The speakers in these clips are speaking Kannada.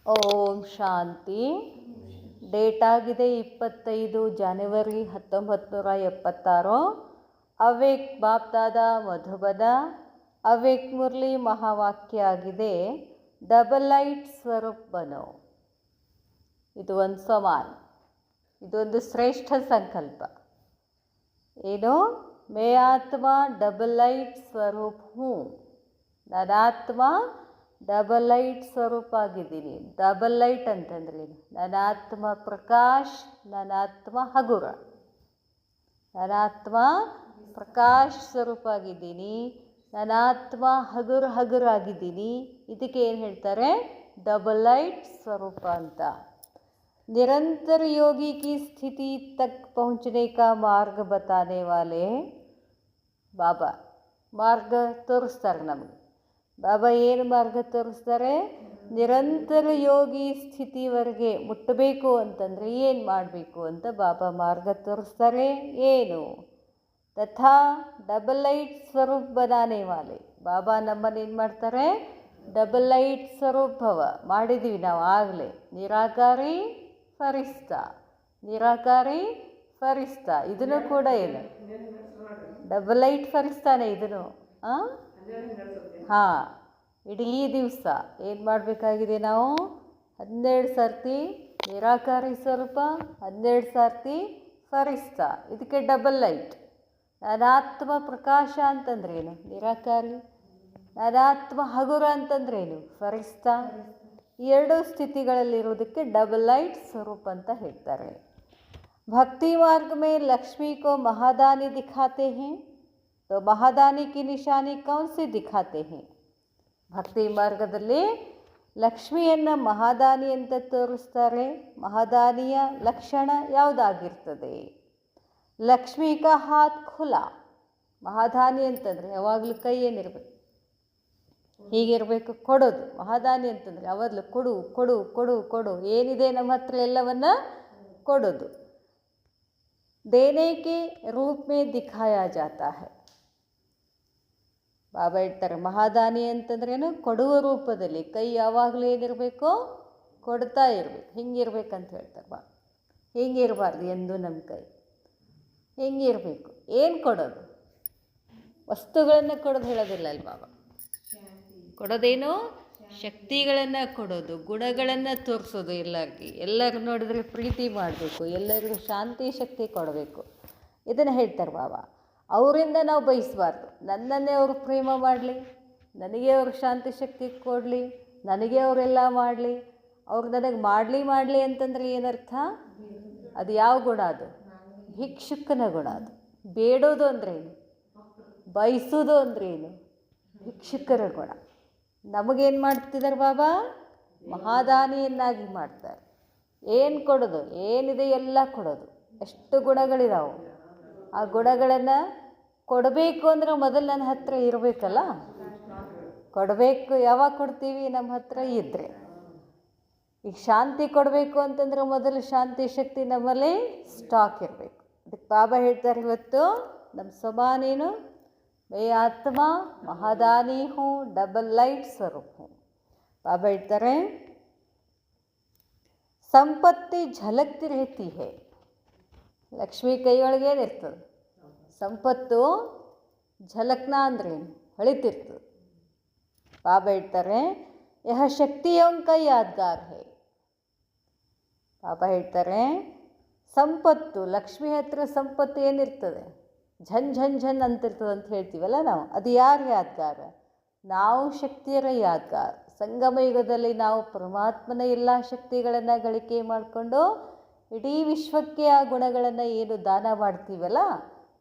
ಓಂ ಶಾಂತಿ. ಡೇಟ್ ಆಗಿದೆ 25 ಜನವರಿ 1976. ಅವೇಕ್ ಬಾಪ್ದಾದ ಮಧುಬನ. ಅವೇಕ್ ಮುರಳಿ ಮಹಾವಾಕ್ಯ ಆಗಿದೆ, ಡಬಲ್ ಲೈಟ್ ಸ್ವರೂಪ್ ಬನೋ. ಇದು ಒಂದು ಸವಾಲ್, ಇದೊಂದು ಶ್ರೇಷ್ಠ ಸಂಕಲ್ಪ. ಏನು? ಮೇ ಆತ್ಮ ಡಬಲ್ ಲೈಟ್ ಸ್ವರೂಪ್ ಹೂ. ನನಾತ್ಮ ಡಬಲ್ ಲೈಟ್ ಸ್ವರೂಪ ಆಗಿದ್ದೀನಿ. ಡಬಲ್ ಲೈಟ್ ಅಂತಂದ್ರೆ ಏನು? ನನ್ನ ಆತ್ಮ ಪ್ರಕಾಶ್, ನನ್ನ ಆತ್ಮ ಹಗುರ. ನನ್ನ ಆತ್ಮ ಪ್ರಕಾಶ್ ಸ್ವರೂಪ ಆಗಿದ್ದೀನಿ, ನನ್ನ ಆತ್ಮ ಹಗುರ ಆಗಿದ್ದೀನಿ. ಇದಕ್ಕೆ ಏನು ಹೇಳ್ತಾರೆ? ಡಬಲ್ ಲೈಟ್ ಸ್ವರೂಪ ಅಂತ. ನಿರಂತರ ಯೋಗಿ ಕಿ ಸ್ಥಿತಿ ತಕ್ ಪहुंचने का ಮಾರ್ಗ ಬತಾನೆ ವಾಲೆ ಬಾಬಾ ಮಾರ್ಗ ತೋರಿಸ್ತಾರೆ ನಮಗೆ. ಬಾಬಾ ಏನು ಮಾರ್ಗ ತೋರಿಸ್ತಾರೆ? ನಿರಂತರ ಯೋಗಿ ಸ್ಥಿತಿವರೆಗೆ ಮುಟ್ಟಬೇಕು ಅಂತಂದರೆ ಏನು ಮಾಡಬೇಕು ಅಂತ ಬಾಬಾ ಮಾರ್ಗ ತೋರಿಸ್ತಾರೆ. ಏನು? ತಥಾ ಡಬಲ್ ಲೈಟ್ ಸ್ವರೂಪ್ ಬನಾನೆ ವಾಲೆ. ಬಾಬಾ ನಮ್ಮನ್ನು ಏನು ಮಾಡ್ತಾರೆ? ಡಬಲ್ ಲೈಟ್ ಸ್ವರೂಪವ ಮಾಡಿದ್ದೀವಿ ನಾವು ಆಗಲೇ. ನಿರಾಕಾರಿ ಫರಿಸ್ತಾ, ನಿರಾಕಾರಿ ಫರಿಸ್ತಾ. ಇದನ್ನು ಕೂಡ ಏನು? ಡಬಲ್ ಲೈಟ್ ಫರಿಸ್ತಾನೆ ಇದನ್ನು. ಹಾಂ, ಇಡೀ ದಿವಸ ಏನು ಮಾಡಬೇಕಾಗಿದೆ ನಾವು? 12 ಸರ್ತಿ ನಿರಾಕಾರಿ ಸ್ವರೂಪ, 12 ಸರ್ತಿ ಫರಿಸ್ತಾ. ಇದಕ್ಕೆ ಡಬಲ್ ಲೈಟ್. ನನಾತ್ಮ ಪ್ರಕಾಶ ಅಂತಂದ್ರೇನು? ನಿರಾಕಾರಿ. ನನಾತ್ಮ ಹಗುರ ಅಂತಂದ್ರೇನು? ಫರಿಸ್ತಾ. ಈ ಎರಡೂ ಸ್ಥಿತಿಗಳಲ್ಲಿರೋದಕ್ಕೆ ಡಬಲ್ ಲೈಟ್ ಸ್ವರೂಪ ಅಂತ ಹೇಳ್ತಾರೆ. ಭಕ್ತಿ ಮಾರ್ಗ ಮೇ ಲಕ್ಷ್ಮೀ ಕೋ ಮಹಾದಾನಿ ದಿಖಾತೆ ಹೇ. तो महादानी की निशानी कौन सी दिखाते हैं? ಭಕ್ತಿ ಮಾರ್ಗದಲ್ಲಿ ಲಕ್ಷ್ಮಿಯನ್ನು ಮಹಾದಾನಿ ಅಂತ ತೋರಿಸ್ತಾರೆ. ಮಹಾದಾನಿಯ ಲಕ್ಷಣ ಯಾವುದಾಗಿರ್ತದೆ? ಲಕ್ಷ್ಮೀ ಕಾ ಹಾತ್ ಖುಲಾ. ಮಹಾದಾನಿ ಅಂತಂದರೆ ಯಾವಾಗಲೂ ಕೈ ಏನಿರಬೇಕು? ಹೀಗಿರಬೇಕು, ಕೊಡೋದು. ಮಹಾದಾನಿ ಅಂತಂದರೆ ಯಾವಾಗಲೂ ಕೊಡು ಕೊಡು ಕೊಡು ಕೊಡು, ಏನಿದೆ ನಮ್ಮ ಹತ್ರ ಎಲ್ಲವನ್ನ ಕೊಡೋದು. ದೇನೆ ಕೆ ರೂಪ್ ಮೇ ದಿಖಾಯಾ ಜಾತಾ ಹೈ. ಬಾಬಾ ಹೇಳ್ತಾರೆ ಮಹಾದಾನಿ ಅಂತಂದ್ರೇನು? ಕೊಡುವ ರೂಪದಲ್ಲಿ. ಕೈ ಯಾವಾಗಲೂ ಏನಿರಬೇಕು? ಕೊಡ್ತಾ ಇರಬೇಕು. ಹಿಂಗಿರ್ಬೇಕಂತ ಹೇಳ್ತಾರೆ ಬಾಬಾ. ಹಿಂಗಿರಬಾರ್ದು ಎಂದು ನಮ್ಮ ಕೈ. ಹಿಂಗಿರಬೇಕು. ಏನು ಕೊಡೋದು? ವಸ್ತುಗಳನ್ನು ಕೊಡೋದು ಹೇಳೋದಿಲ್ಲ ಅಲ್ಲಿ ಬಾಬಾ. ಕೊಡೋದೇನು? ಶಕ್ತಿಗಳನ್ನು ಕೊಡೋದು, ಗುಣಗಳನ್ನು ತೋರಿಸೋದು. ಎಲ್ಲರೂ ನೋಡಿದ್ರೆ ಪ್ರೀತಿ ಮಾಡಬೇಕು, ಎಲ್ಲರಿಗೂ ಶಾಂತಿ ಶಕ್ತಿ ಕೊಡಬೇಕು. ಇದನ್ನು ಹೇಳ್ತಾರೆ ಬಾಬಾ. ಅವರಿಂದ ನಾವು ಬಯಸಬಾರ್ದು. ನನ್ನನ್ನೇ ಅವರು ಪ್ರೇಮ ಮಾಡಲಿ, ನನಗೆ ಅವರು ಶಾಂತಿ ಶಕ್ತಿ ಕೊಡಲಿ, ನನಗೆ ಅವರೆಲ್ಲ ಮಾಡಲಿ. ಅವ್ರು ನನಗೆ ಮಾಡಲಿ ಅಂತಂದರೆ ಏನರ್ಥ? ಅದು ಯಾವ ಗುಣ? ಅದು ಭಿಕ್ಷುಕನ ಗುಣ. ಅದು ಬೇಡೋದು ಅಂದ್ರೇನು? ಬಯಸೋದು ಅಂದ್ರೇನು? ಭಿಕ್ಷುಕರ ಗುಣ. ನಮಗೇನು ಮಾಡ್ತಿದ್ದಾರೆ ಬಾಬಾ? ಮಹಾದಾನಿಯನ್ನಾಗಿ ಮಾಡ್ತಾರೆ. ಏನು ಕೊಡೋದು? ಏನಿದೆ ಎಲ್ಲ ಕೊಡೋದು. ಎಷ್ಟು ಗುಣಗಳಿದಾವೆ. ಆ ಗುಣಗಳನ್ನು ಕೊಡಬೇಕು ಅಂದರೆ ಮೊದಲು ನನ್ನ ಹತ್ರ ಇರಬೇಕಲ್ಲ. ಕೊಡಬೇಕು. ಯಾವಾಗ ಕೊಡ್ತೀವಿ? ನಮ್ಮ ಹತ್ರ ಇದ್ದರೆ. ಈಗ ಶಾಂತಿ ಕೊಡಬೇಕು ಅಂತಂದರೆ ಮೊದಲು ಶಾಂತಿ ಶಕ್ತಿ ನಮ್ಮಲ್ಲಿ ಸ್ಟಾಕ್ ಇರಬೇಕು. ಅದಕ್ಕೆ ಬಾಬಾ ಹೇಳ್ತಾರೆ ಇವತ್ತು ನಮ್ಮ ಸ್ವಭಾನೇನು? ಮೇ ಆತ್ಮ ಮಹಾದಾನಿ ಹೂ, ಡಬಲ್ ಲೈಟ್ ಸ್ವರೂಪ್ ಹೂ. ಬಾಬಾ ಹೇಳ್ತಾರೆ ಸಂಪತ್ತಿ ಝಲಕ್ತಿ ರೇತಿ ಹೇ. ಲಕ್ಷ್ಮೀ ಕೈಯೊಳಗೆ ಏನಿರ್ತದೆ? ಸಂಪತ್ತು. ಝಲಕ್ನ ಅಂದ್ರೇನು? ಹೊಳಿತಿರ್ತದೆ. ಬಾಬಾ ಹೇಳ್ತಾರೆ ಯಹ ಶಕ್ತಿಯೋಂಕ ಯಾದ್ಗಾರ್ ಹೇ. ಬಾಬಾ ಹೇಳ್ತಾರೆ ಸಂಪತ್ತು, ಲಕ್ಷ್ಮಿ ಹತ್ರ ಸಂಪತ್ತು ಏನಿರ್ತದೆ? ಝನ್ ಝನ್ ಝನ್ ಅಂತಿರ್ತದೆ ಅಂತ ಹೇಳ್ತೀವಲ್ಲ ನಾವು. ಅದು ಯಾರು ಯಾದ್ಗಾರ? ನಾವು ಶಕ್ತಿಯರ ಯಾದ್ಗಾರ. ಸಂಗಮ ಯುಗದಲ್ಲಿ ನಾವು ಪರಮಾತ್ಮನ ಎಲ್ಲ ಶಕ್ತಿಗಳನ್ನು ಗಳಿಕೆ ಮಾಡಿಕೊಂಡು ಇಡೀ ವಿಶ್ವಕ್ಕೆ ಆ ಗುಣಗಳನ್ನು ಏನು ದಾನ ಮಾಡ್ತೀವಲ್ಲ,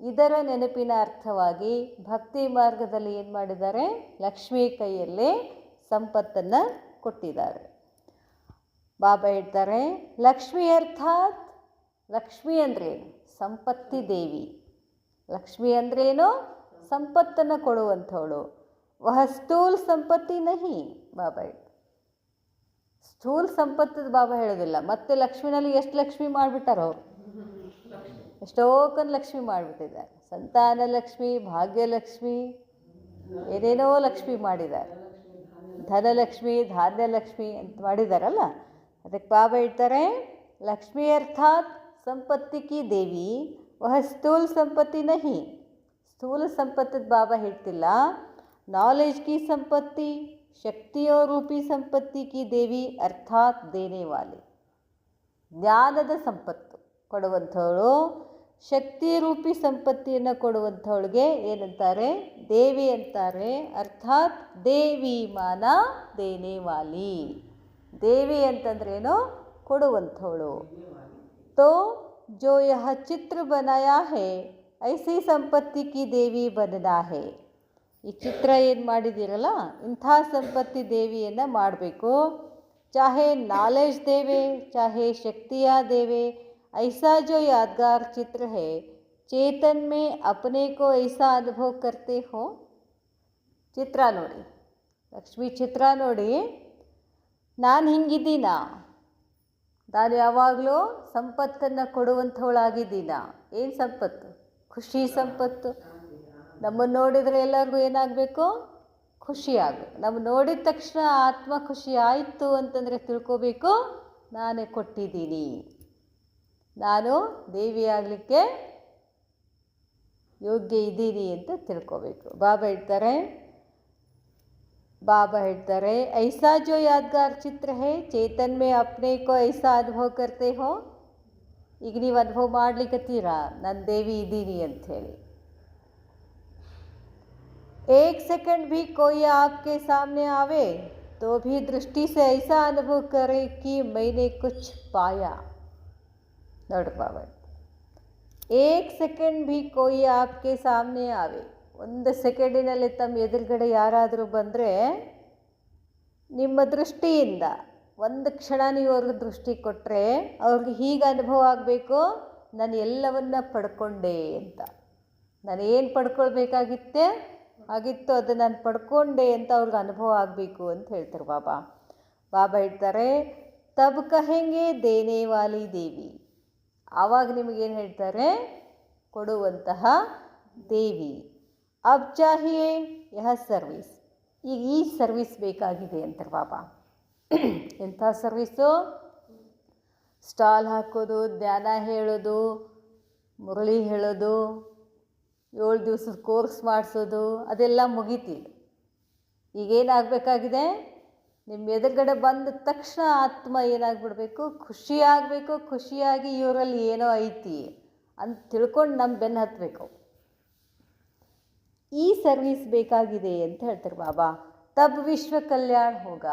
ಇದರ ನೆನಪಿನ ಅರ್ಥವಾಗಿ ಭಕ್ತಿ ಮಾರ್ಗದಲ್ಲಿ ಏನು ಮಾಡಿದ್ದಾರೆ? ಲಕ್ಷ್ಮೀ ಕೈಯಲ್ಲಿ ಸಂಪತ್ತನ್ನು ಕೊಟ್ಟಿದ್ದಾರೆ. ಬಾಬಾ ಹೇಳ್ತಾರೆ ಲಕ್ಷ್ಮಿ ಅರ್ಥಾತ್, ಲಕ್ಷ್ಮಿ ಅಂದ್ರೇನು? ಸಂಪತ್ತಿ ದೇವಿ. ಲಕ್ಷ್ಮಿ ಅಂದ್ರೇನು? ಸಂಪತ್ತನ್ನು ಕೊಡುವಂಥವಳು. ವಹ ಸ್ಥೂಲ್ ಸಂಪತ್ತಿ ನಹಿ. ಬಾಬಾ ಹೇಳ್ತಾರೆ ಸ್ಥೂಲ್ ಸಂಪತ್ತದ ಬಾಬಾ ಹೇಳೋದಿಲ್ಲ. ಮತ್ತೆ ಲಕ್ಷ್ಮಿನಲ್ಲಿ ಎಷ್ಟು ಲಕ್ಷ್ಮಿ ಮಾಡಿಬಿಟ್ಟಾರ ಅವರು? ಎಷ್ಟೋಕನ್ ಲಕ್ಷ್ಮಿ ಮಾಡಿಬಿಟ್ಟಿದ್ದಾರೆ. ಸಂತಾನ ಲಕ್ಷ್ಮಿ, ಭಾಗ್ಯಲಕ್ಷ್ಮಿ, ಏನೇನೋ ಲಕ್ಷ್ಮಿ ಮಾಡಿದ್ದಾರೆ. ಧನಲಕ್ಷ್ಮಿ ಧಾನ್ಯಲಕ್ಷ್ಮಿ ಅಂತ ಮಾಡಿದಾರಲ್ಲ, ಅದಕ್ಕೆ ಬಾಬಾ ಹೇಳ್ತಾರೆ ಲಕ್ಷ್ಮಿ ಅರ್ಥಾತ್ ಸಂಪತ್ತಿ ಕಿ ದೇವಿ ವಹ ಸ್ಥೂಲ ಸಂಪತ್ತಿ ನಹಿ. ಸ್ಥೂಲ ಸಂಪತ್ತದ ಬಾಬಾ ಹೇಳ್ತಿಲ್ಲ, ನಾಲೆಜ್ ಕಿ ಸಂಪತ್ತಿ ಶಕ್ತಿಯೋ ರೂಪಿ ಸಂಪತ್ತಿ ಕಿ ದೇವಿ ಅರ್ಥಾತ್ ದೇನೆ ವಾಲಿ. ಜ್ಞಾನದ ಸಂಪತ್ತು ಕೊಡುವಂಥವಳು, ಶಕ್ತಿ ರೂಪಿ ಸಂಪತ್ತಿಯನ್ನು ಕೊಡುವಂಥವಳಿಗೆ ಏನಂತಾರೆ? ದೇವಿ ಅಂತಾರೆ. ಅರ್ಥಾತ್ ದೇವಿ ಮಾನ ದೇನೆ ವಾಲಿ. ದೇವಿ ಅಂತಂದ್ರೇನು? ಕೊಡುವಂಥವಳು. ತೋ ಜೋ ಯಹ ಚಿತ್ರ ಬನಾಯಾ ಹೇ ಐಸಿ ಸಂಪತ್ತಿ ಕಿ ದೇವಿ ಬನನಾ ಹೇ. ಈ ಚಿತ್ರ ಏನು ಮಾಡಿದ್ದೀರಲ್ಲ, ಇಂಥ ಸಂಪತ್ತಿ ದೇವಿಯನ್ನು ಮಾಡಬೇಕು. ಚಾಹೆ ನಾಲೆಜ್ ದೇವೆ ಚಾಹೆ ಶಕ್ತಿಯ ದೇವೆ, ऐसा जो यादगार चित्र है चेतन में अपने को ऐसा अनुभव करते हो. ಚಿತ್ರ ನೋಡಿ, ಲಕ್ಷ್ಮಿ ಚಿತ್ರ ನೋಡಿ, ನಾನು ಹಿಂಗಿದ್ದೀನ, ನಾನು ಯಾವಾಗಲೂ ಸಂಪತ್ತನ್ನು ಕೊಡುವಂಥವಳಾಗಿದ್ದೀನ. ಏನು ಸಂಪತ್ತು? ಖುಷಿ ಸಂಪತ್ತು. ನಮ್ಮನ್ನು ನೋಡಿದರೆ ಎಲ್ಲರಿಗೂ ಏನಾಗಬೇಕು? ಖುಷಿ ಆಗಬೇಕು. ನಮ್ಮ ನೋಡಿದ ತಕ್ಷಣ ಆತ್ಮ ಖುಷಿ ಆಯಿತು ಅಂತಂದರೆ ತಿಳ್ಕೋಬೇಕು, ನಾನೇ ಕೊಟ್ಟಿದ್ದೀನಿ, ನಾನು ದೇವಿ ಆಗಲಿಕ್ಕೆ ಯೋಗ್ಯ ಇದ್ದೀನಿ ಅಂತ ತಿಳ್ಕೋಬೇಕು. ಬಾಬಾ ಹೇಳ್ತಾರೆ ಐಸಾ ಜೋ ಯಾದಗಾರ್ ಚಿತ್ರ ಹೇ ಚೇತನ್ ಮೇ ಅಪ್ನೆ ಕೋ ಐಸಾ ಅನುಭವ ಕರ್ತೆ ಹೋ. ಈಗ ನೀವು ಅನುಭವ ಮಾಡ್ಲಿಕ್ಕತ್ತೀರಾ ನಾನು ದೇವಿ ಇದ್ದೀನಿ ಅಂಥೇಳಿ. एक सेकंड भी कोई आपके सामने आवे तो भी दृष्टि से ऐसा अनुभव करे कि मैंने कुछ पाया. ನೋಡ್ರಿ ಬಾಬಾ, ಏಕ್ ಸೆಕೆಂಡ್ ಭೀ ಕೋಯಿ ಆಪ್ಗೆ ಸಾಮ್ನೆ ಆವೆ. ಒಂದು ಸೆಕೆಂಡಿನಲ್ಲಿ ತಮ್ಮ ಎದುರುಗಡೆ ಯಾರಾದರೂ ಬಂದರೆ ನಿಮ್ಮ ದೃಷ್ಟಿಯಿಂದ ಒಂದು ಕ್ಷಣ ನೀವು ಅವ್ರಿಗೆ ದೃಷ್ಟಿ ಕೊಟ್ಟರೆ ಅವ್ರಿಗೆ ಹೀಗೆ ಅನುಭವ ಆಗಬೇಕು, ನಾನು ಎಲ್ಲವನ್ನ ಪಡ್ಕೊಂಡೆ ಅಂತ. ನಾನೇನು ಪಡ್ಕೊಳ್ಬೇಕಾಗಿತ್ತು ಅದು ನಾನು ಪಡ್ಕೊಂಡೆ ಅಂತ ಅವ್ರಿಗೆ ಅನುಭವ ಆಗಬೇಕು ಅಂತ ಹೇಳ್ತಾರೆ ಬಾಬಾ. ಹೇಳ್ತಾರೆ ತಬ್ ಕಹೆಂಗೆ ದೇನೆ ವಾಲಿ ದೇವಿ. ಆವಾಗ ನಿಮಗೇನು ಹೇಳ್ತಾರೆ? ಕೊಡುವಂತಹ ದೇವಿ. ಅಬ್ ಚಾಹಿಯೇ ಯಹ ಸರ್ವಿಸ್. ಈಗ ಈ ಸರ್ವಿಸ್ ಬೇಕಾಗಿದೆ ಅಂತಾರೆ ಬಾಬಾ. ಎಂಥ ಸರ್ವಿಸು? ಸ್ಟಾಲ್ ಹಾಕೋದು, ಜ್ಞಾನ ಹೇಳೋದು, ಮುರಳಿ ಹೇಳೋದು, 7 ದಿವಸದ ಕೋರ್ಸ್ ಮಾಡಿಸೋದು, ಅದೆಲ್ಲ ಮುಗೀತಿದೆ. ಈಗೇನಾಗಬೇಕಾಗಿದೆ? ನಿಮ್ಮ ಎದುರುಗಡೆ ಬಂದ ತಕ್ಷಣ ಆತ್ಮ ಏನಾಗ್ಬಿಡ್ಬೇಕು? ಖುಷಿಯಾಗಬೇಕು. ಖುಷಿಯಾಗಿ ಇವರಲ್ಲಿ ಏನೋ ಐತಿ ಅಂತ ತಿಳ್ಕೊಂಡು ನಮ್ಮ ಬೆನ್ನು ಹತ್ತಬೇಕು. ಈ ಸರ್ವಿಸ್ ಬೇಕಾಗಿದೆ ಅಂತ ಹೇಳ್ತಾರೆ ಬಾಬಾ. ತಬ್ ವಿಶ್ವ ಕಲ್ಯಾಣ ಹೋಗ,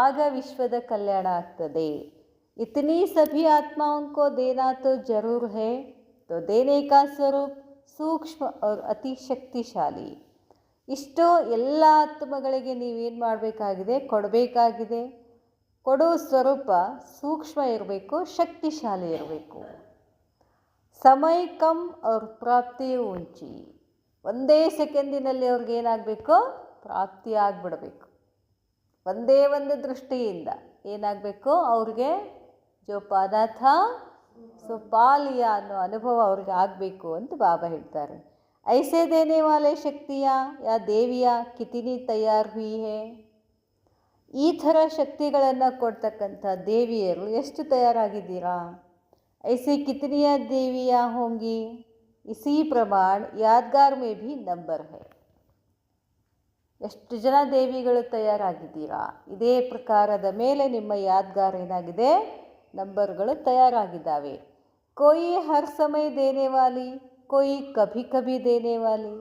ಆಗ ವಿಶ್ವದ ಕಲ್ಯಾಣ ಆಗ್ತದೆ. ಇತನಿ ಸಭಿ ಆತ್ಮಾओं ದೇನಾ ತೋ ಜರೂರ್ ಹೇ, ತೋ ದೇನೆ ಕಾ ಸ್ವರೂಪ್ ಸೂಕ್ಷ್ಮ और ಅತಿ ಶಕ್ತಿಶಾಲಿ. ಇಷ್ಟು ಎಲ್ಲ ಆತ್ಮಗಳಿಗೆ ನೀವೇನು ಮಾಡಬೇಕಾಗಿದೆ? ಕೊಡಬೇಕಾಗಿದೆ. ಕೊಡೋ ಸ್ವರೂಪ ಸೂಕ್ಷ್ಮ ಇರಬೇಕು, ಶಕ್ತಿಶಾಲಿ ಇರಬೇಕು. ಸಮಯ ಕಮ್ ಅವ್ರ ಪ್ರಾಪ್ತಿ ಉಂಚಿ. ಒಂದೇ ಸೆಕೆಂಡಿನಲ್ಲಿ ಅವ್ರಿಗೇನಾಗಬೇಕು? ಪ್ರಾಪ್ತಿ ಆಗಿಬಿಡಬೇಕು. ಒಂದೇ ಒಂದು ದೃಷ್ಟಿಯಿಂದ ಏನಾಗಬೇಕು? ಅವ್ರಿಗೆ ಜೋ ಪಾದಾಥ ಸೊ ಪಾಲಿಯ ಅನ್ನೋ ಅನುಭವ ಅವ್ರಿಗೆ ಆಗಬೇಕು ಅಂತ ಬಾಬಾ ಹೇಳ್ತಾರೆ. ಐಸೆ ದೇನೆ ವಾಲೆ ಶಕ್ತಿಯ ಯಾ ದೇವಿಯ ಕಿತಿನಿ ತಯಾರ್ ಹುಯಿ ಹೇ. ಈ ಥರ ಶಕ್ತಿಗಳನ್ನು ಕೊಡ್ತಕ್ಕಂಥ ದೇವಿಯರು ಎಷ್ಟು ತಯಾರಾಗಿದ್ದೀರಾ? ಐಸಿ ಕಿತನಿಯ ದೇವಿಯ ಹೋಂಗಿ ಇಸಿ ಪ್ರಮಾಣ ಯಾದಗಾರ್ ಮೇ ಭಿ ನಂಬರ್ ಹೇ. ಎಷ್ಟು ಜನ ದೇವಿಗಳು ತಯಾರಾಗಿದ್ದೀರಾ? ಇದೇ ಪ್ರಕಾರದ ಮೇಲೆ ನಿಮ್ಮ ಯಾದಗಾರ್ ಏನಾಗಿದೆ? ನಂಬರ್ಗಳು ತಯಾರಾಗಿದ್ದಾವೆ. ಕೋಯಿ ಹರ್ ಸಮಯ ದೇನೆ ವಾಲಿ, ಕೋಯಿ ಕಭಿ ಕಭಿ ದೇನೆ ವಾಲಿ.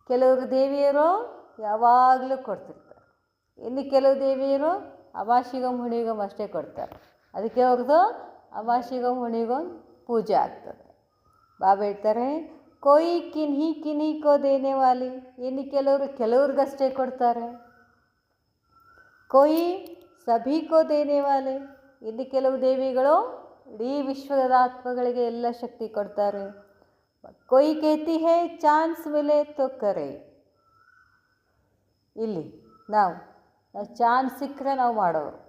ಕೆಲವರು ದೇವಿಯರು ಯಾವಾಗಲೂ ಕೊಡ್ತಿರ್ತಾರೆ. ಇನ್ನು ಕೆಲವು ದೇವಿಯರು ಅಮಾವಾಸ್ಯೆಗೊಮ್ಮೆ ಹುಣ್ಣಿಮೆಗೊಮ್ಮೆ ಅಷ್ಟೇ ಕೊಡ್ತಾರೆ. ಅದಕ್ಕೆ ಅವ್ರದ್ದು ಅಮಾವಾಸ್ಯೆಗೊಮ್ಮೆ ಹುಣ್ಣಿಮೆಗೊಮ್ಮೆ ಪೂಜೆ ಆಗ್ತದೆ. ಬಾಬಾ ಹೇಳ್ತಾರೆ ಕೋಯಿ ಕಿನ್ಹಿ ಕೋ ದೇನೆ ವಾಲಿ. ಇನ್ನು ಕೆಲವ್ರಿಗಷ್ಟೇ ಕೊಡ್ತಾರೆ. ಕೋಯಿ ಸಭಿ ಕೋ ದೇನೆ ವಾಲೆ. ಇನ್ನು ಕೆಲವು ದೇವಿಗಳು ಇಡೀ ವಿಶ್ವದ ಆತ್ಮಗಳಿಗೆ ಎಲ್ಲ ಶಕ್ತಿ ಕೊಡ್ತಾರೆ. कोई कहती है ಚಾನ್ಸ್ ಮಿಲೆ ತೋ ಕರೆ. ಇಲ್ಲಿ ನಾವು ಚಾನ್ಸ್ ಸಿಕ್ಕರೆ ನಾವು ಮಾಡೋರು.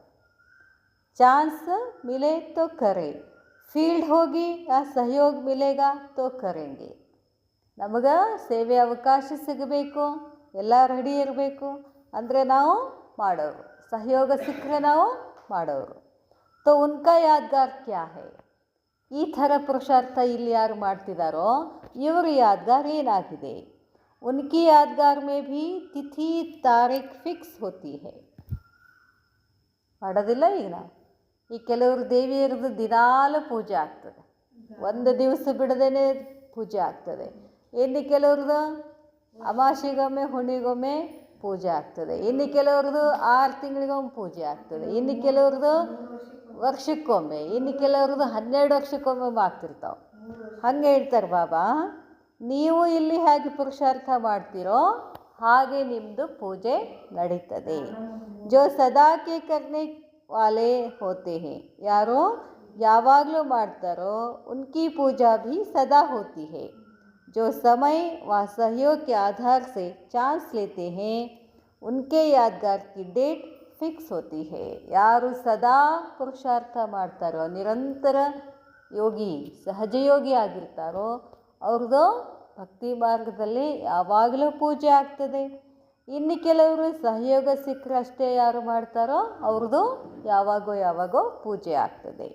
ಚಾನ್ಸ್ ಮಿಲೆ ತೋ ಕರೆ, ಫೀಲ್ಡ್ ಹೋಗಿ ಆ ಸಹಯೋಗ ಮಿಲೆಗಾ ತೋ ಕರೆಂಗೆ. ನಮಗೆ ಸೇವೆ ಅವಕಾಶ ಸಿಗಬೇಕು, ಎಲ್ಲ ರೆಡಿ ಇರಬೇಕು ಅಂದರೆ ನಾವು ಮಾಡೋರು, ಸಹಯೋಗ ಸಿಕ್ಕರೆ ನಾವು ಮಾಡೋರು. ತೋ ಉನ್ಕಾ ಯಾದ್ಗಾರ್ ಕ್ಯಾ ಹೈ? ಈ ಥರ ಪುರುಷಾರ್ಥ ಇಲ್ಲಿ ಯಾರು ಮಾಡ್ತಿದ್ದಾರೋ ಇವ್ರ ಯಾದ್ಗಾರ್ ಏನಾಗಿದೆ? ಉನ್ಕಿ ಯಾದ್ಗಾರ್ ಮೇ ಭೀ ತಿಥಿ ತಾರೀಖ್ ಫಿಕ್ಸ್ ಹೋತಿ ಹೈ. ಮಾಡೋದಿಲ್ಲ ಈಗ ನಾವು. ಈ ಕೆಲವರು ದೇವಿಯರದ್ದು ದಿನಾಲು ಪೂಜೆ ಆಗ್ತದೆ, ಒಂದು ದಿವಸ ಬಿಡದೇನೆ ಪೂಜೆ ಆಗ್ತದೆ. ಇನ್ನು ಕೆಲವ್ರದ್ದು ಅಮಾವಾಸ್ಯೆಗೊಮ್ಮೆ ಹುಣ್ಣಿಗೊಮ್ಮೆ ಪೂಜೆ ಆಗ್ತದೆ. ಇನ್ನು ಕೆಲವ್ರದ್ದು 6 ತಿಂಗಳಿಗೊಮ್ಮೆ ಪೂಜೆ ಆಗ್ತದೆ. ಇನ್ನು ಕೆಲವ್ರದ್ದು ವರ್ಷಕ್ಕೊಮ್ಮೆ, ಇನ್ನು ಕೆಲವ್ರದ್ದು 12 ವರ್ಷಕ್ಕೊಮ್ಮೆ ಆಗ್ತಿರ್ತಾವೆ. ಹಂಗೆ ಹೇಳ್ತಾರೆ ಬಾಬಾ, ನೀವು ಇಲ್ಲಿ ಹೇಗೆ ಪುರುಷಾರ್ಥ ಮಾಡ್ತೀರೋ ಹಾಗೆ ನಿಮ್ಮದು ಪೂಜೆ ನಡೀತದೆ. ಜೋ ಸದಾಕೆ ಕರ್ನೆ ವಾಲೆ ಹೋತೆ ಹೇ, ಯಾರೋ ಯಾವಾಗಲೂ ಮಾಡ್ತಾರೋ ಉನ್ಕಿ ಪೂಜಾ ಭೀ ಸದಾ ಹೋತಿ ಹೇ. जो समय व सहयोग के आधार से चांस लेते हैं उनके यादगार की डेट ಫಿಕ್ಸ್ ಹೋತಿ ಹೇ. ಯಾರು ಸದಾ ಪುರುಷಾರ್ಥ ಮಾಡ್ತಾರೋ, ನಿರಂತರ ಯೋಗಿ ಸಹಜಯೋಗಿ ಆಗಿರ್ತಾರೋ ಅವ್ರದ್ದು ಭಕ್ತಿ ಮಾರ್ಗದಲ್ಲಿ ಯಾವಾಗಲೂ ಪೂಜೆ ಆಗ್ತದೆ. ಇನ್ನು ಕೆಲವರು ಸಹಯೋಗ ಸಿಕ್ಕರೆ ಅಷ್ಟೇ ಯಾರು ಮಾಡ್ತಾರೋ ಅವ್ರದ್ದು ಯಾವಾಗೋ ಪೂಜೆ ಆಗ್ತದೆ.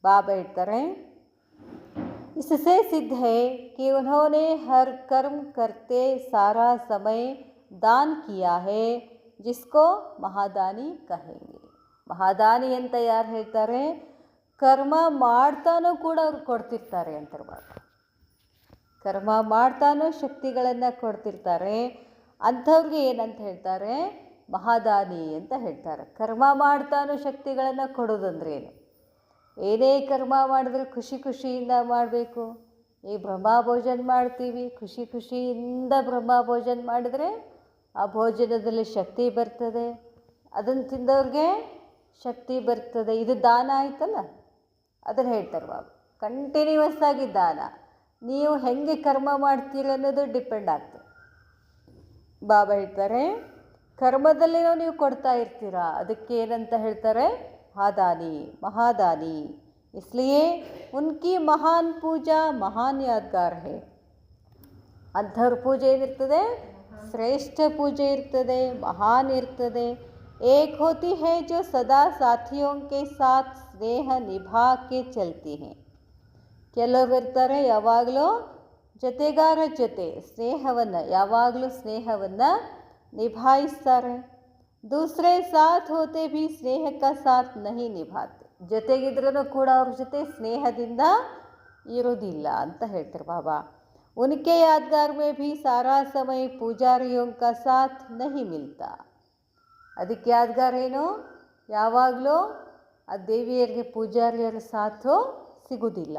ಬಾಬಾ ಹೇಳ್ತಾರೆ, इससे सिद्ध है कि उन्होंने हर कर्म करते सारा समय दान किया है, जिसको ಮಹಾದಾನಿ ಕಹೆಂಗೆ. ಮಹಾದಾನಿ ಅಂತ ಯಾರು ಹೇಳ್ತಾರೆ? ಕರ್ಮ ಮಾಡ್ತಾನೂ ಕೂಡ ಅವ್ರು ಕೊಡ್ತಿರ್ತಾರೆ ಅಂತಾರೆ ಬಾಬಾ. ಕರ್ಮ ಮಾಡ್ತಾನೂ ಶಕ್ತಿಗಳನ್ನು ಕೊಡ್ತಿರ್ತಾರೆ. ಅಂಥವ್ರಿಗೆ ಏನಂತ ಹೇಳ್ತಾರೆ? ಮಹಾದಾನಿ ಅಂತ ಹೇಳ್ತಾರೆ. ಕರ್ಮ ಮಾಡ್ತಾನೂ ಶಕ್ತಿಗಳನ್ನು ಕೊಡೋದಂದ್ರೇನು? ಏನೇ ಕರ್ಮ ಮಾಡಿದ್ರೆ ಖುಷಿಯಿಂದ ಮಾಡಬೇಕು. ಈ ಬ್ರಹ್ಮ ಭೋಜನ ಮಾಡ್ತೀವಿ, ಖುಷಿಯಿಂದ ಬ್ರಹ್ಮ ಭೋಜನ ಮಾಡಿದರೆ ಆ ಭೋಜನದಲ್ಲಿ ಶಕ್ತಿ ಬರ್ತದೆ, ಅದನ್ನು ತಿಂದವ್ರಿಗೆ ಶಕ್ತಿ ಬರ್ತದೆ. ಇದು ದಾನ ಆಯ್ತಲ್ಲ, ಅದನ್ನು ಹೇಳ್ತಾರೆ ಬಾಬಾ. ಕಂಟಿನ್ಯೂಸ್ ಆಗಿ ದಾನ. ನೀವು ಹೆಂಗೆ ಕರ್ಮ ಮಾಡ್ತೀರಿ ಅನ್ನೋದು ಡಿಪೆಂಡ್ ಆಗ್ತದೆ. ಬಾಬಾ ಹೇಳ್ತಾರೆ, ಕರ್ಮದಲ್ಲಿನೂ ನೀವು ಕೊಡ್ತಾ ಇರ್ತೀರಾ, ಅದಕ್ಕೆ ಏನಂತ ಹೇಳ್ತಾರೆ? महादानी. इसलिए उनकी महान पूजा महान यादगार है. ಅಂಥವ್ರ ಪೂಜೆ ಏನಿರ್ತದೆ? ಶ್ರೇಷ್ಠ ಪೂಜೆ ಇರ್ತದೆ, ಮಹಾನ್ ಇರ್ತದೆ. एक होती है जो सदा साथियों के साथ स्नेह निभा के चलती हैं. ಕೆಲವರು ಇರ್ತಾರೆ ಯಾವಾಗಲೂ ಜೊತೆಗಾರ ಜೊತೆ ಯಾವಾಗಲೂ ಸ್ನೇಹವನ್ನು ನಿಭಾಯಿಸ್ತಾರೆ. दूसरे साथ होते भी स्नेह का साथ नहीं निभाते. ಜೊತೆಗಿದ್ರೂ ಕೂಡ ಅವ್ರ ಜೊತೆ ಸ್ನೇಹದಿಂದ ಇರೋದಿಲ್ಲ ಅಂತ ಹೇಳ್ತಾರೆ ಬಾಬಾ. उनके यादगार में भी सारा समय पूजारियों का साथ नहीं मिलता. ಅದಕ್ಕೆ ಯಾದಗಾರ ಏನು? ಯಾವಾಗಲೂ ಆ ದೇವಿಯರಿಗೆ ಪೂಜಾರಿಯರ ಸಾಥು ಸಿಗುವುದಿಲ್ಲ.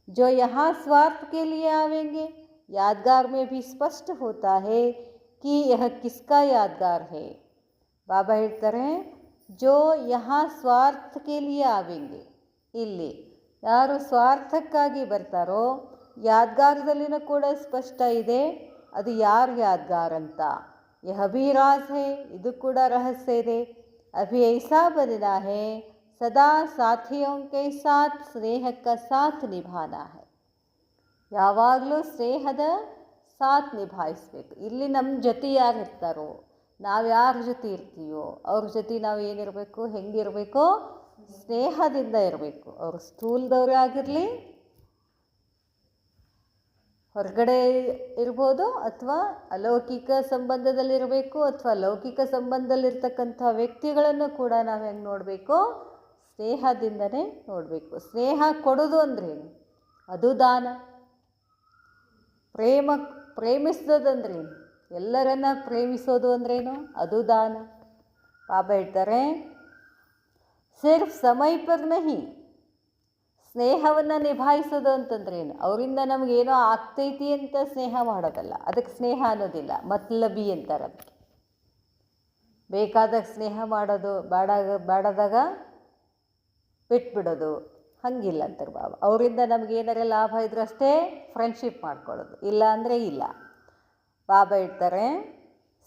जो यहाँ स्वार्थ के लिए आवेंगे यादगार में भी स्पष्ट होता है कि यह किसका यादगार है. ಬಾಬಾ ಹೇಳ್ತಾರೆ, ಜೋ ಯಹಾ ಸ್ವಾರ್ಥಕ್ಕೆ ಲಿಯೇ ಆವೆಂಗೆ, ಇಲ್ಲಿ ಯಾರು ಸ್ವಾರ್ಥಕ್ಕಾಗಿ ಬರ್ತಾರೋ ಯಾದ್ಗಾರದಲ್ಲಿನೂ ಕೂಡ ಸ್ಪಷ್ಟ ಇದೆ ಅದು ಯಾರು ಯಾದ್ಗಾರ್ ಅಂತ. ಯಹ ಭೀ ರಾಜ್ ಹೈ, ಇದು ಕೂಡ ರಹಸ್ಯ ಇದೆ. ಅಭಿ ಐಸಾ ಬನನಾ ಹೈ ಸದಾ ಸಾಥಿಯೋಂ ಕೆ ಸಾಥ್ ಸ್ನೇಹ ಕಾ ಸಾಥ್ ನಿಭಾನಾ ಹೈ. ಯಾವಾಗಲೂ ಸ್ನೇಹದ ಸಾಥ್ ನಿಭಾಯಿಸ್ಬೇಕು. ಇಲ್ಲಿ ನಮ್ಮ ಜೊತೆ ಯಾರು ಇರ್ತಾರೋ, ನಾವು ಯಾರ ಜೊತೆ ಇರ್ತೀವೋ ಅವ್ರ ಜೊತೆ ನಾವು ಏನಿರಬೇಕು? ಹೆಂಗಿರಬೇಕು? ಸ್ನೇಹದಿಂದ ಇರಬೇಕು. ಅವರು ಸ್ಥೂಲದವರೇ ಆಗಿರಲಿ, ಹೊರಗಡೆ ಇರ್ಬೋದು, ಅಥವಾ ಅಲೌಕಿಕ ಸಂಬಂಧದಲ್ಲಿರಬೇಕು, ಅಥವಾ ಲೌಕಿಕ ಸಂಬಂಧದಲ್ಲಿರ್ತಕ್ಕಂಥ ವ್ಯಕ್ತಿಗಳನ್ನು ಕೂಡ ನಾವು ಹೆಂಗೆ ನೋಡಬೇಕು? ಸ್ನೇಹದಿಂದನೇ ನೋಡಬೇಕು. ಸ್ನೇಹ ಕೊಡೋದು ಅಂದ್ರೇನು? ಅದು ದಾನ. ಪ್ರೇಮಿಸೋದಂದ್ರೇನು? ಎಲ್ಲರನ್ನ ಪ್ರೇಮಿಸೋದು ಅಂದ್ರೇನು? ಅದು ದಾನ. ಬಾಬಾ ಹೇಳ್ತಾರೆ, ಸಿರ್ಫ್ ಸಮಯ ಪರ್ ನಹಿ. ಸ್ನೇಹವನ್ನು ನಿಭಾಯಿಸೋದು ಅಂತಂದ್ರೇನು? ಅವರಿಂದ ನಮಗೇನೋ ಆಗ್ತೈತಿ ಅಂತ ಸ್ನೇಹ ಮಾಡೋದಲ್ಲ, ಅದಕ್ಕೆ ಸ್ನೇಹ ಅನ್ನೋದಿಲ್ಲ. ಮತ್ಲಬಿ ಅಂತಾರೆ ಅದಕ್ಕೆ. ಬೇಕಾದಾಗ ಸ್ನೇಹ ಮಾಡೋದು, ಬೇಡದಾಗ ಬಿಟ್ಬಿಡೋದು, ಹಂಗಿಲ್ಲ ಅಂತಾರೆ ಬಾಬಾ. ಅವರಿಂದ ನಮಗೇನಾರ ಲಾಭ ಇದ್ರೂ ಅಷ್ಟೇ ಫ್ರೆಂಡ್ಶಿಪ್ ಮಾಡ್ಕೊಳ್ಳೋದು, ಇಲ್ಲ ಅಂದರೆ ಇಲ್ಲ. ಬಾಬಾ ಹೇಳ್ತಾರೆ,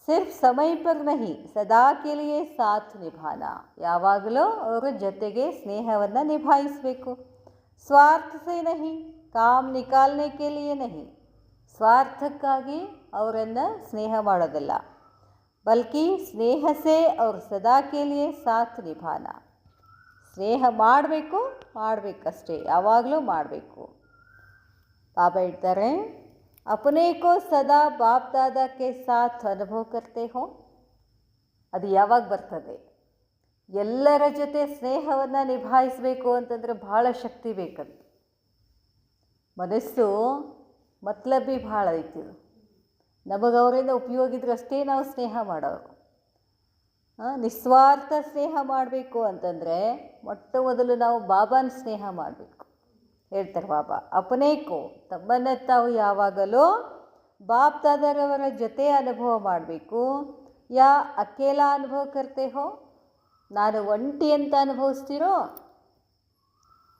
ಸಿರ್ಫ್ ಸಮಯ ಪರ್ ನಹಿ ಸದಾ ಕೆ ಲಿಯೇ ಸಾಥ್ ನಿಭಾನಾ. ಯಾವಾಗಲೂ ಅವರ ಜೊತೆಗೆ ಸ್ನೇಹವನ್ನು ನಿಭಾಯಿಸಬೇಕು. ಸ್ವಾರ್ಥ ಸೇ ನಹಿ, ಕಾಮ್ ನಿಕಾಲ್ನೆ ಕೆ ಲಿಯೇ ನಹಿ. ಸ್ವಾರ್ಥಕ್ಕಾಗಿ ಅವರನ್ನು ಸ್ನೇಹ ಮಾಡೋದಿಲ್ಲ. बल्कि स्नेह से और सदा के लिए साथ निभाना. ಸ್ನೇಹ ಮಾಡಬೇಕಷ್ಟೇ, ಯಾವಾಗಲೂ ಮಾಡಬೇಕು. ಬಾಬಾ ಹೇಳ್ತಾರೆ, अपने को सदा बाप दादा के साथ अनुभव करते हो. ಅದು ಯಾವಾಗ ಬರ್ತದೆ? ಎಲ್ಲರ ಜೊತೆ ಸ್ನೇಹವನ್ನು ನಿಭಾಯಿಸಬೇಕು ಅಂತಂದರೆ ಭಾಳ ಶಕ್ತಿ ಬೇಕಂತ. ಮನಸ್ಸು ಮತ್ಲಬಿ ಭಾಳ ಐತಿ. ನಮಗೆ ಅವರಿಂದ ಉಪಯೋಗ ಇದ್ರೆ ಅಷ್ಟೇ ನಾವು ಸ್ನೇಹ ಮಾಡೋರು. ನಿಸ್ವಾರ್ಥ ಸ್ನೇಹ ಮಾಡಬೇಕು ಅಂತಂದರೆ ಮೊಟ್ಟ ಮೊದಲು ನಾವು ಬಾಬಾನ ಸ್ನೇಹ ಮಾಡಬೇಕು. ಹೇಳ್ತಾರೆ ಬಾಬಾ, ಅಪನೇಕೋ ತಮ್ಮನ್ನು ತಾವು ಯಾವಾಗಲೂ ಬಾಪ್ ದಾದಾರವರ ಜೊತೆ ಅನುಭವ ಮಾಡಬೇಕು. ಯಾ ಅಕೇಲ ಅನುಭವ ಕರ್ತೆ ಹೋ, ನಾನು ಒಂಟಿ ಅಂತ ಅನುಭವಿಸ್ತೀರೋ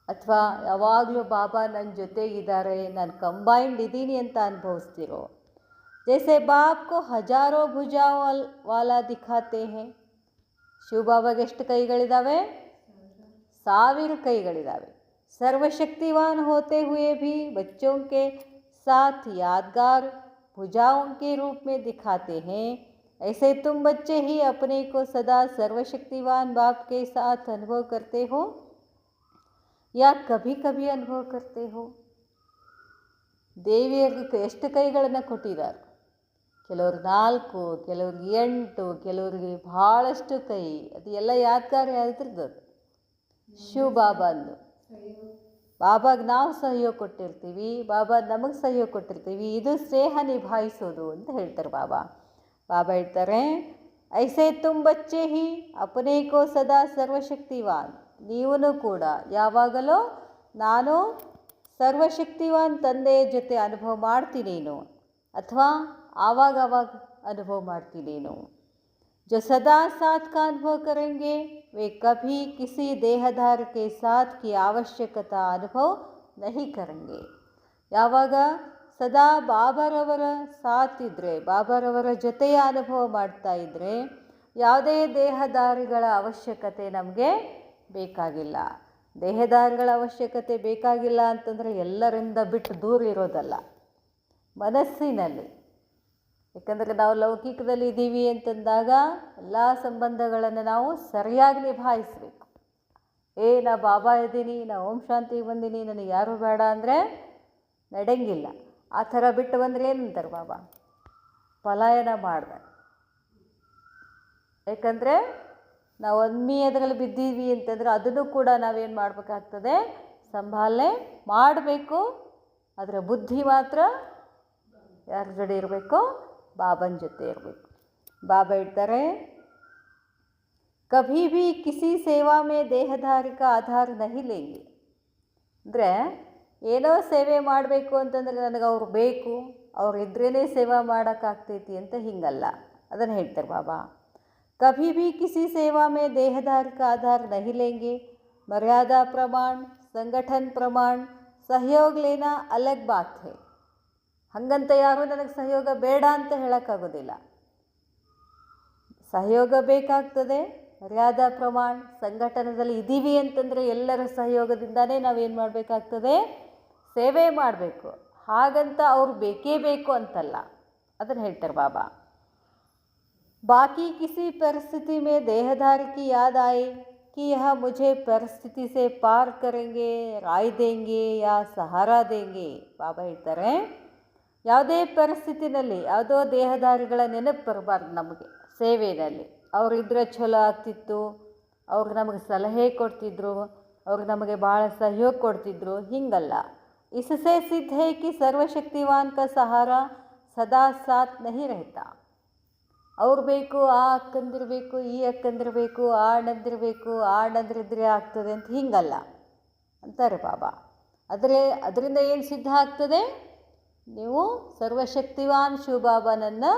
ಅಥವಾ ಯಾವಾಗಲೂ ಬಾಬಾ ನನ್ನ ಜೊತೆಗಿದ್ದಾರೆ, ನಾನು ಕಂಬೈಂಡ್ ಇದ್ದೀನಿ ಅಂತ ಅನುಭವಿಸ್ತೀರೋ. ಜೈಸೆ ಬಾಪ್ ಕೋ ಹಜಾರೋ ಭುಜಾಂ ವಾಲಾ ದಿಖಾತೆ ಹೇ. ಶಿವಬಾಬಾಗೆ ಎಷ್ಟು ಕೈಗಳಿದ್ದಾವೆ? 1000 ಕೈಗಳಿದ್ದಾವೆ. सर्वशक्तिवान होते हुए भी बच्चों के साथ यादगार भुजाओं के रूप में दिखाते हैं. ऐसे तुम बच्चे ही अपने को सदा सर्वशक्तिवान बाप के साथ अनुभव करते हो या कभी कभी अनुभव करते हो. ದೇವಿಯರಿಗೆ ಎಷ್ಟು ಕೈಗಳನ್ನು ಕೊಟ್ಟಿದ್ದಾರೆ? ಕೆಲವ್ರಿಗೆ 4, ಕೆಲವ್ರಿಗೆ 8, ಕೆಲವ್ರಿಗೆ ಭಾಳಷ್ಟು ಕೈ. ಅದು ಎಲ್ಲ ಯಾದಗಾರ ಯಾವ್ದ್ರದ್ದು? ಶಿವ ಬಾಬಾಂದು. ಬಾಬಾಗೆ ನಾವು ಸಹಯೋಗ ಕೊಟ್ಟಿರ್ತೀವಿ, ಬಾಬಾ ನಮಗೆ ಸಹಯೋಗ ಕೊಟ್ಟಿರ್ತೀವಿ. ಇದು ಸ್ನೇಹ ನಿಭಾಯಿಸೋದು ಅಂತ ಹೇಳ್ತಾರೆ ಬಾಬಾ. ಬಾಬಾ ಹೇಳ್ತಾರೆ, ಐಸೆ ತುಮ್ ಬಚ್ಚೆ ಹಿ ಅಪನೇ ಕೋ ಸದಾ ಸರ್ವಶಕ್ತಿವಾನ್. ನೀವೂ ಕೂಡ ಯಾವಾಗಲೂ ನಾನು ಸರ್ವಶಕ್ತಿವಾನ್ ತಂದೆಯ ಜೊತೆ ಅನುಭವ ಮಾಡ್ತೀನೇನು ಅಥವಾ ಆವಾಗ ಅನುಭವ ಮಾಡ್ತೀನೇನು. जो सदा साथ का अनुभव करेंगे वे कभी किसी देहधार के साथ की आवश्यकता अनुभव नहीं करेंगे. ಯಾವಾಗ ಸದಾ ಬಾಬಾರವರ ಸಾಥ್ ಇದ್ದರೆ, ಬಾಬಾರವರ ಜೊತೆಯ ಅನುಭವ ಮಾಡ್ತಾ ಇದ್ದರೆ ಯಾವುದೇ ದೇಹದಾರಿಗಳ ಅವಶ್ಯಕತೆ ನಮಗೆ ಬೇಕಾಗಿಲ್ಲ. ದೇಹದಾರಿಗಳ ಅವಶ್ಯಕತೆ ಬೇಕಾಗಿಲ್ಲ ಅಂತಂದರೆ ಎಲ್ಲರಿಂದ ಬಿಟ್ಟು ದೂರ ಇರೋದಲ್ಲ, ಮನಸ್ಸಿನಲ್ಲಿ. ಯಾಕಂದರೆ ನಾವು ಲೌಕಿಕದಲ್ಲಿ ಇದ್ದೀವಿ ಅಂತಂದಾಗ ಎಲ್ಲ ಸಂಬಂಧಗಳನ್ನು ನಾವು ಸರಿಯಾಗಿ ನಿಭಾಯಿಸಬೇಕು. ನಾ ಬಾಬಾ ಇದ್ದೀನಿ, ನಾ ಓಂ ಶಾಂತಿಗೆ ಬಂದೀನಿ, ನನಗೆ ಯಾರೂ ಬೇಡ ಅಂದರೆ ನಡೆಯಂಗಿಲ್ಲ. ಆ ಥರ ಬಿಟ್ಟು ಬಂದರೆ ಏನಂತಾರೆ ಬಾಬಾ? ಪಲಾಯನ ಮಾಡಿದೆ. ಯಾಕಂದರೆ ನಾವು ಆತ್ಮೀಯದಲ್ಲಿ ಬಿದ್ದೀವಿ ಅಂತಂದರೆ ಅದನ್ನು ಕೂಡ ನಾವೇನು ಮಾಡಬೇಕಾಗ್ತದೆ? ಸಂಭಾಲನೆ ಮಾಡಬೇಕು. ಅದರ ಬುದ್ಧಿ ಮಾತ್ರ ಯಾರ ಜೊತೆ ಇರಬೇಕು? ಬಾಬನ ಜೊತೆ ಇರಬೇಕು. ಬಾಬಾ ಹೇಳ್ತಾರೆ, ಕಭಿ ಭಿ ಕಿಸಿ ಸೇವಾ ಮೇ ದೇಹಧಾರಿ ಕಾ ಆಧಾರ ನಹಿ ಲೇಂಗೆ. ಅಂದರೆ ಏನೋ ಸೇವೆ ಮಾಡಬೇಕು ಅಂತಂದರೆ ನನಗೆ ಅವ್ರು ಬೇಕು, ಅವ್ರು ಇದ್ರೇ ಸೇವಾ ಮಾಡೋಕ್ಕಾಗ್ತೈತಿ ಅಂತ ಹಿಂಗಲ್ಲ. ಅದನ್ನು ಹೇಳ್ತಾರೆ ಬಾಬಾ. ಕಭಿ ಭಿ ಕಿಸಿ ಸೇವಾ ಮೇ ದೇಹಧಾರಿ ಕಾ ಆಧಾರ ನಹಿ ಲೇಂಗೆ. ಮರ್ಯಾದಾ ಪ್ರಮಾಣ, ಸಂಗಠನ್ ಪ್ರಮಾಣ, ಸಹಯೋಗ ಲೇನಾ ಅಲಗ್ ಬಾತ್ ಹೈ. ಹಾಗಂತ ಯಾರೂ ನನಗೆ ಸಹಯೋಗ ಬೇಡ ಅಂತ ಹೇಳೋಕ್ಕಾಗೋದಿಲ್ಲ. ಸಹಯೋಗ ಬೇಕಾಗ್ತದೆ. ಮರ್ಯಾದಾ ಪ್ರಮಾಣ, ಸಂಘಟನೆಯಲ್ಲಿ ಇದ್ದೀವಿ ಅಂತಂದರೆ ಎಲ್ಲರ ಸಹಯೋಗದಿಂದನೇ ನಾವೇನು ಮಾಡಬೇಕಾಗ್ತದೆ? ಸೇವೆ ಮಾಡಬೇಕು. ಹಾಗಂತ ಅವ್ರು ಬೇಕೇ ಬೇಕು ಅಂತಲ್ಲ. ಅದನ್ನು ಹೇಳ್ತಾರೆ ಬಾಬಾ. ಬಾಕಿ ಕಿಸಿ ಪರಿಸ್ಥಿತಿ ಮೇ ದೇಹಧಾರಿ ಕಿ ಯಾದ್ ಆಯೆ कि यह मुझे परिस्थिति से पार करेंगे, राय देंगे या सहारा देंगे. ಬಾಬಾ ಹೇಳ್ತಾರೆ, ಯಾವುದೇ ಪರಿಸ್ಥಿತಿನಲ್ಲಿ ಯಾವುದೋ ದೇಹಧಾರಿಗಳ ನೆನಪು ಬರಬಾರ್ದು ನಮಗೆ. ಸೇವೆಯಲ್ಲಿ ಅವರಿದ್ದರೆ ಚಲೋ ಆಗ್ತಿತ್ತು, ಅವ್ರು ನಮಗೆ ಸಲಹೆ ಕೊಡ್ತಿದ್ರು, ಅವ್ರು ನಮಗೆ ಭಾಳ ಸಹಯೋಗ ಕೊಡ್ತಿದ್ರು, ಹಿಂಗಲ್ಲ. इससे सिद्ध है कि सर्वशक्तिवान का सहारा सदा साथ नहीं रहता. ಅವ್ರು ಬೇಕು, ಆ ಅಕ್ಕಂದಿರಬೇಕು, ಈ ಅಕ್ಕಂದಿರಬೇಕು, ಆ ಅಣ್ಣಂದಿರಬೇಕು, ಆ ಅಣ್ಣಂದಿರಿದ್ರೆ ಆಗ್ತದೆ ಅಂತ ಹಿಂಗಲ್ಲ ಅಂತಾರೆ ಬಾಬಾ. ಅದರಿಂದ ಏನು ಸಿದ್ಧ ಆಗ್ತದೆ? ನೀವು ಸರ್ವಶಕ್ತಿವಾನ್ ಶಿವಬಾಬಾನನ್ನು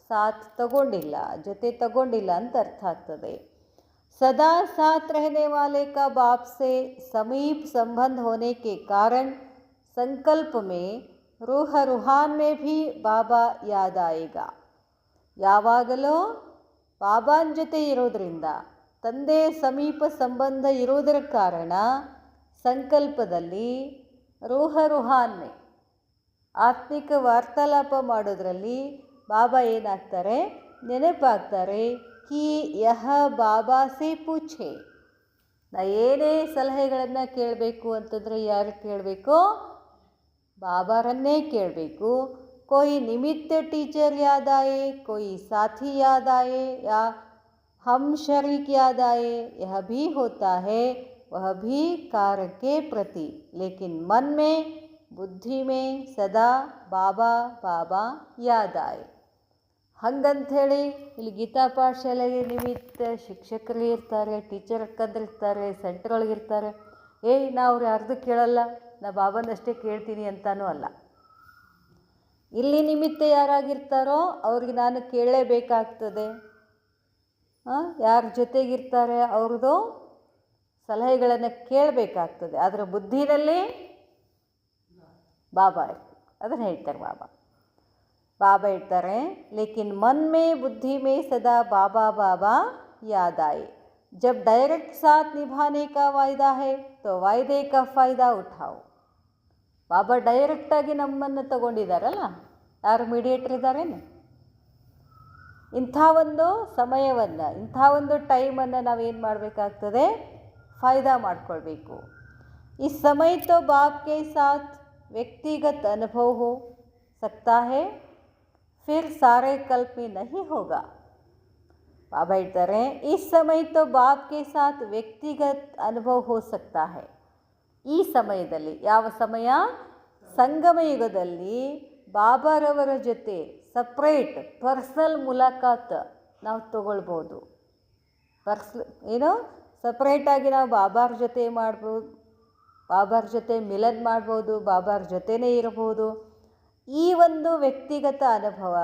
ಸಾಥ್ ತಗೊಂಡಿಲ್ಲ, ಜೊತೆ ತಗೊಂಡಿಲ್ಲ ಅಂತ ಅರ್ಥ ಆಗ್ತದೆ. ಸದಾ ಸಾಥ್ रहने वाले का बाप से समीप संबंध होने के कारण संकल्प में रूह रूहान में भी बाबा याद आएगा. ಯಾವಾಗಲೂ ಬಾಬಾನ ಜೊತೆ ಇರೋದರಿಂದ, ತಂದೆ ಸಮೀಪ ಸಂಬಂಧ ಇರೋದರ ಕಾರಣ ಸಂಕಲ್ಪದಲ್ಲಿ ರೂಹ ರೂಹಾನ್ಮೆ ಆತ್ಮಿಕ ವಾರ್ತಾಲಾಪ ಮಾಡೋದರಲ್ಲಿ ಬಾಬಾ ಏನಾಗ್ತಾರೆ? ನೆನಪಾಗ್ತಾರೆ ಕಿ ಯಹ ಬಾಬಾ ಸೇ ಪೂಛೆ. ನಾ ಏನೇ ಸಲಹೆಗಳನ್ನು ಕೇಳಬೇಕು ಅಂತಂದರೆ ಯಾರು ಕೇಳಬೇಕು? ಬಾಬಾರನ್ನೇ ಕೇಳಬೇಕು. कोई निमित्त टीचर याद आए, कोई साथी याद आए या हम शरीक याद आए, यह भी होता है, वह भी कार्य के प्रति, लेकिन मन में बुद्धि में सदा बाबा बाबा याद आए. ಹಂಗಂಥೇಳಿ ಇಲ್ಲಿ ಗೀತಾ ಪಾಠಶಾಲೆಗೆ ನಿಮಿತ್ತ ಶಿಕ್ಷಕರು ಇರ್ತಾರೆ, ಟೀಚರ್ ಅಕ್ಕಂದಿರ್ತಾರೆ, ಸೆಂಟರ್ ಒಳಗಿರ್ತಾರೆ. ನಾ ಅವ್ರು ಯಾರ್ದು ಕೇಳಲ್ಲ, ನಾ ಬಾಬನಷ್ಟೇ ಕೇಳ್ತೀನಿ ಅಂತಾನೂ ಅಲ್ಲ. ಇಲ್ಲಿ ನಿಮಿತ್ತ ಯಾರಾಗಿರ್ತಾರೋ ಅವ್ರಿಗೆ ನಾನು ಕೇಳಲೇಬೇಕಾಗ್ತದೆ. ಯಾರ ಜೊತೆಗಿರ್ತಾರೆ ಅವ್ರದ್ದು ಸಲಹೆಗಳನ್ನು ಕೇಳಬೇಕಾಗ್ತದೆ. ಅದರ ಬುದ್ಧಿನಲ್ಲಿ ಬಾಬಾ ಇರ್ತಾರೆ. ಅದನ್ನು ಹೇಳ್ತಾರೆ ಬಾಬಾ ಹೇಳ್ತಾರೆ, ಲೇಕಿನ್ ಮನ್ ಮೇ ಬುದ್ಧಿ ಮೇ ಸದಾ ಬಾಬಾ ಬಾಬಾ ಯಾದ್ ಆಯೆ. ಜಬ್ ಡೈರೆಕ್ಟ್ ಸಾಥ್ ನಿಭಾನೆ ಕಾ ವಾಯ್ದಾ ಹೈ ತೋ ವಾಯ್ದೆ ಕಾ ಫಾಯ್ದಾ ಉಠಾओ. ಬಾಬಾ ಡೈರೆಕ್ಟಾಗಿ ನಮ್ಮನ್ನು ತಗೊಂಡಿದ್ದಾರಲ್ಲ, ಯಾರು ಮೀಡಿಯೇಟರ್ ಇದ್ದಾರೇನು? ಇಂಥ ಒಂದು ಸಮಯವನ್ನು, ಇಂಥ ಒಂದು ಟೈಮನ್ನು ನಾವೇನು ಮಾಡಬೇಕಾಗ್ತದೆ? ಫಾಯ್ದಾ ಮಾಡಿಕೊಳ್ಬೇಕು. ಈ ಸಮಯ ತೋ ಬಾಪ್ ಕೆ ಸಾಥ್ ವ್ಯಕ್ತಿಗತ ಅನುಭವ ಹೋ सकता है, फिर सारे कल्प में नहीं होगा. बाबा ಹೇಳ್ತಾರೆ, इस समय तो बाप के साथ व्यक्तिगत अनुभव हो सकता है. ಈ ಸಮಯದಲ್ಲಿ, ಯಾವ ಸಮಯ? ಸಂಗಮ ಯುಗದಲ್ಲಿ ಬಾಬಾರವರ ಜೊತೆ ಸಪ್ರೇಟ್ ಪರ್ಸನಲ್ ಮುಲಾಕಾತ್ ನಾವು ತಗೊಳ್ಬೋದು. ಸಪ್ರೇಟಾಗಿ ನಾವು ಬಾಬಾರ ಜೊತೆ ಮಾಡ್ಬೋದು, ಬಾಬಾರ ಜೊತೆ ಮಿಲನ್ ಮಾಡ್ಬೋದು, ಬಾಬಾರ ಜೊತೆನೇ ಇರ್ಬೋದು. ಈ ಒಂದು ವ್ಯಕ್ತಿಗತ ಅನುಭವ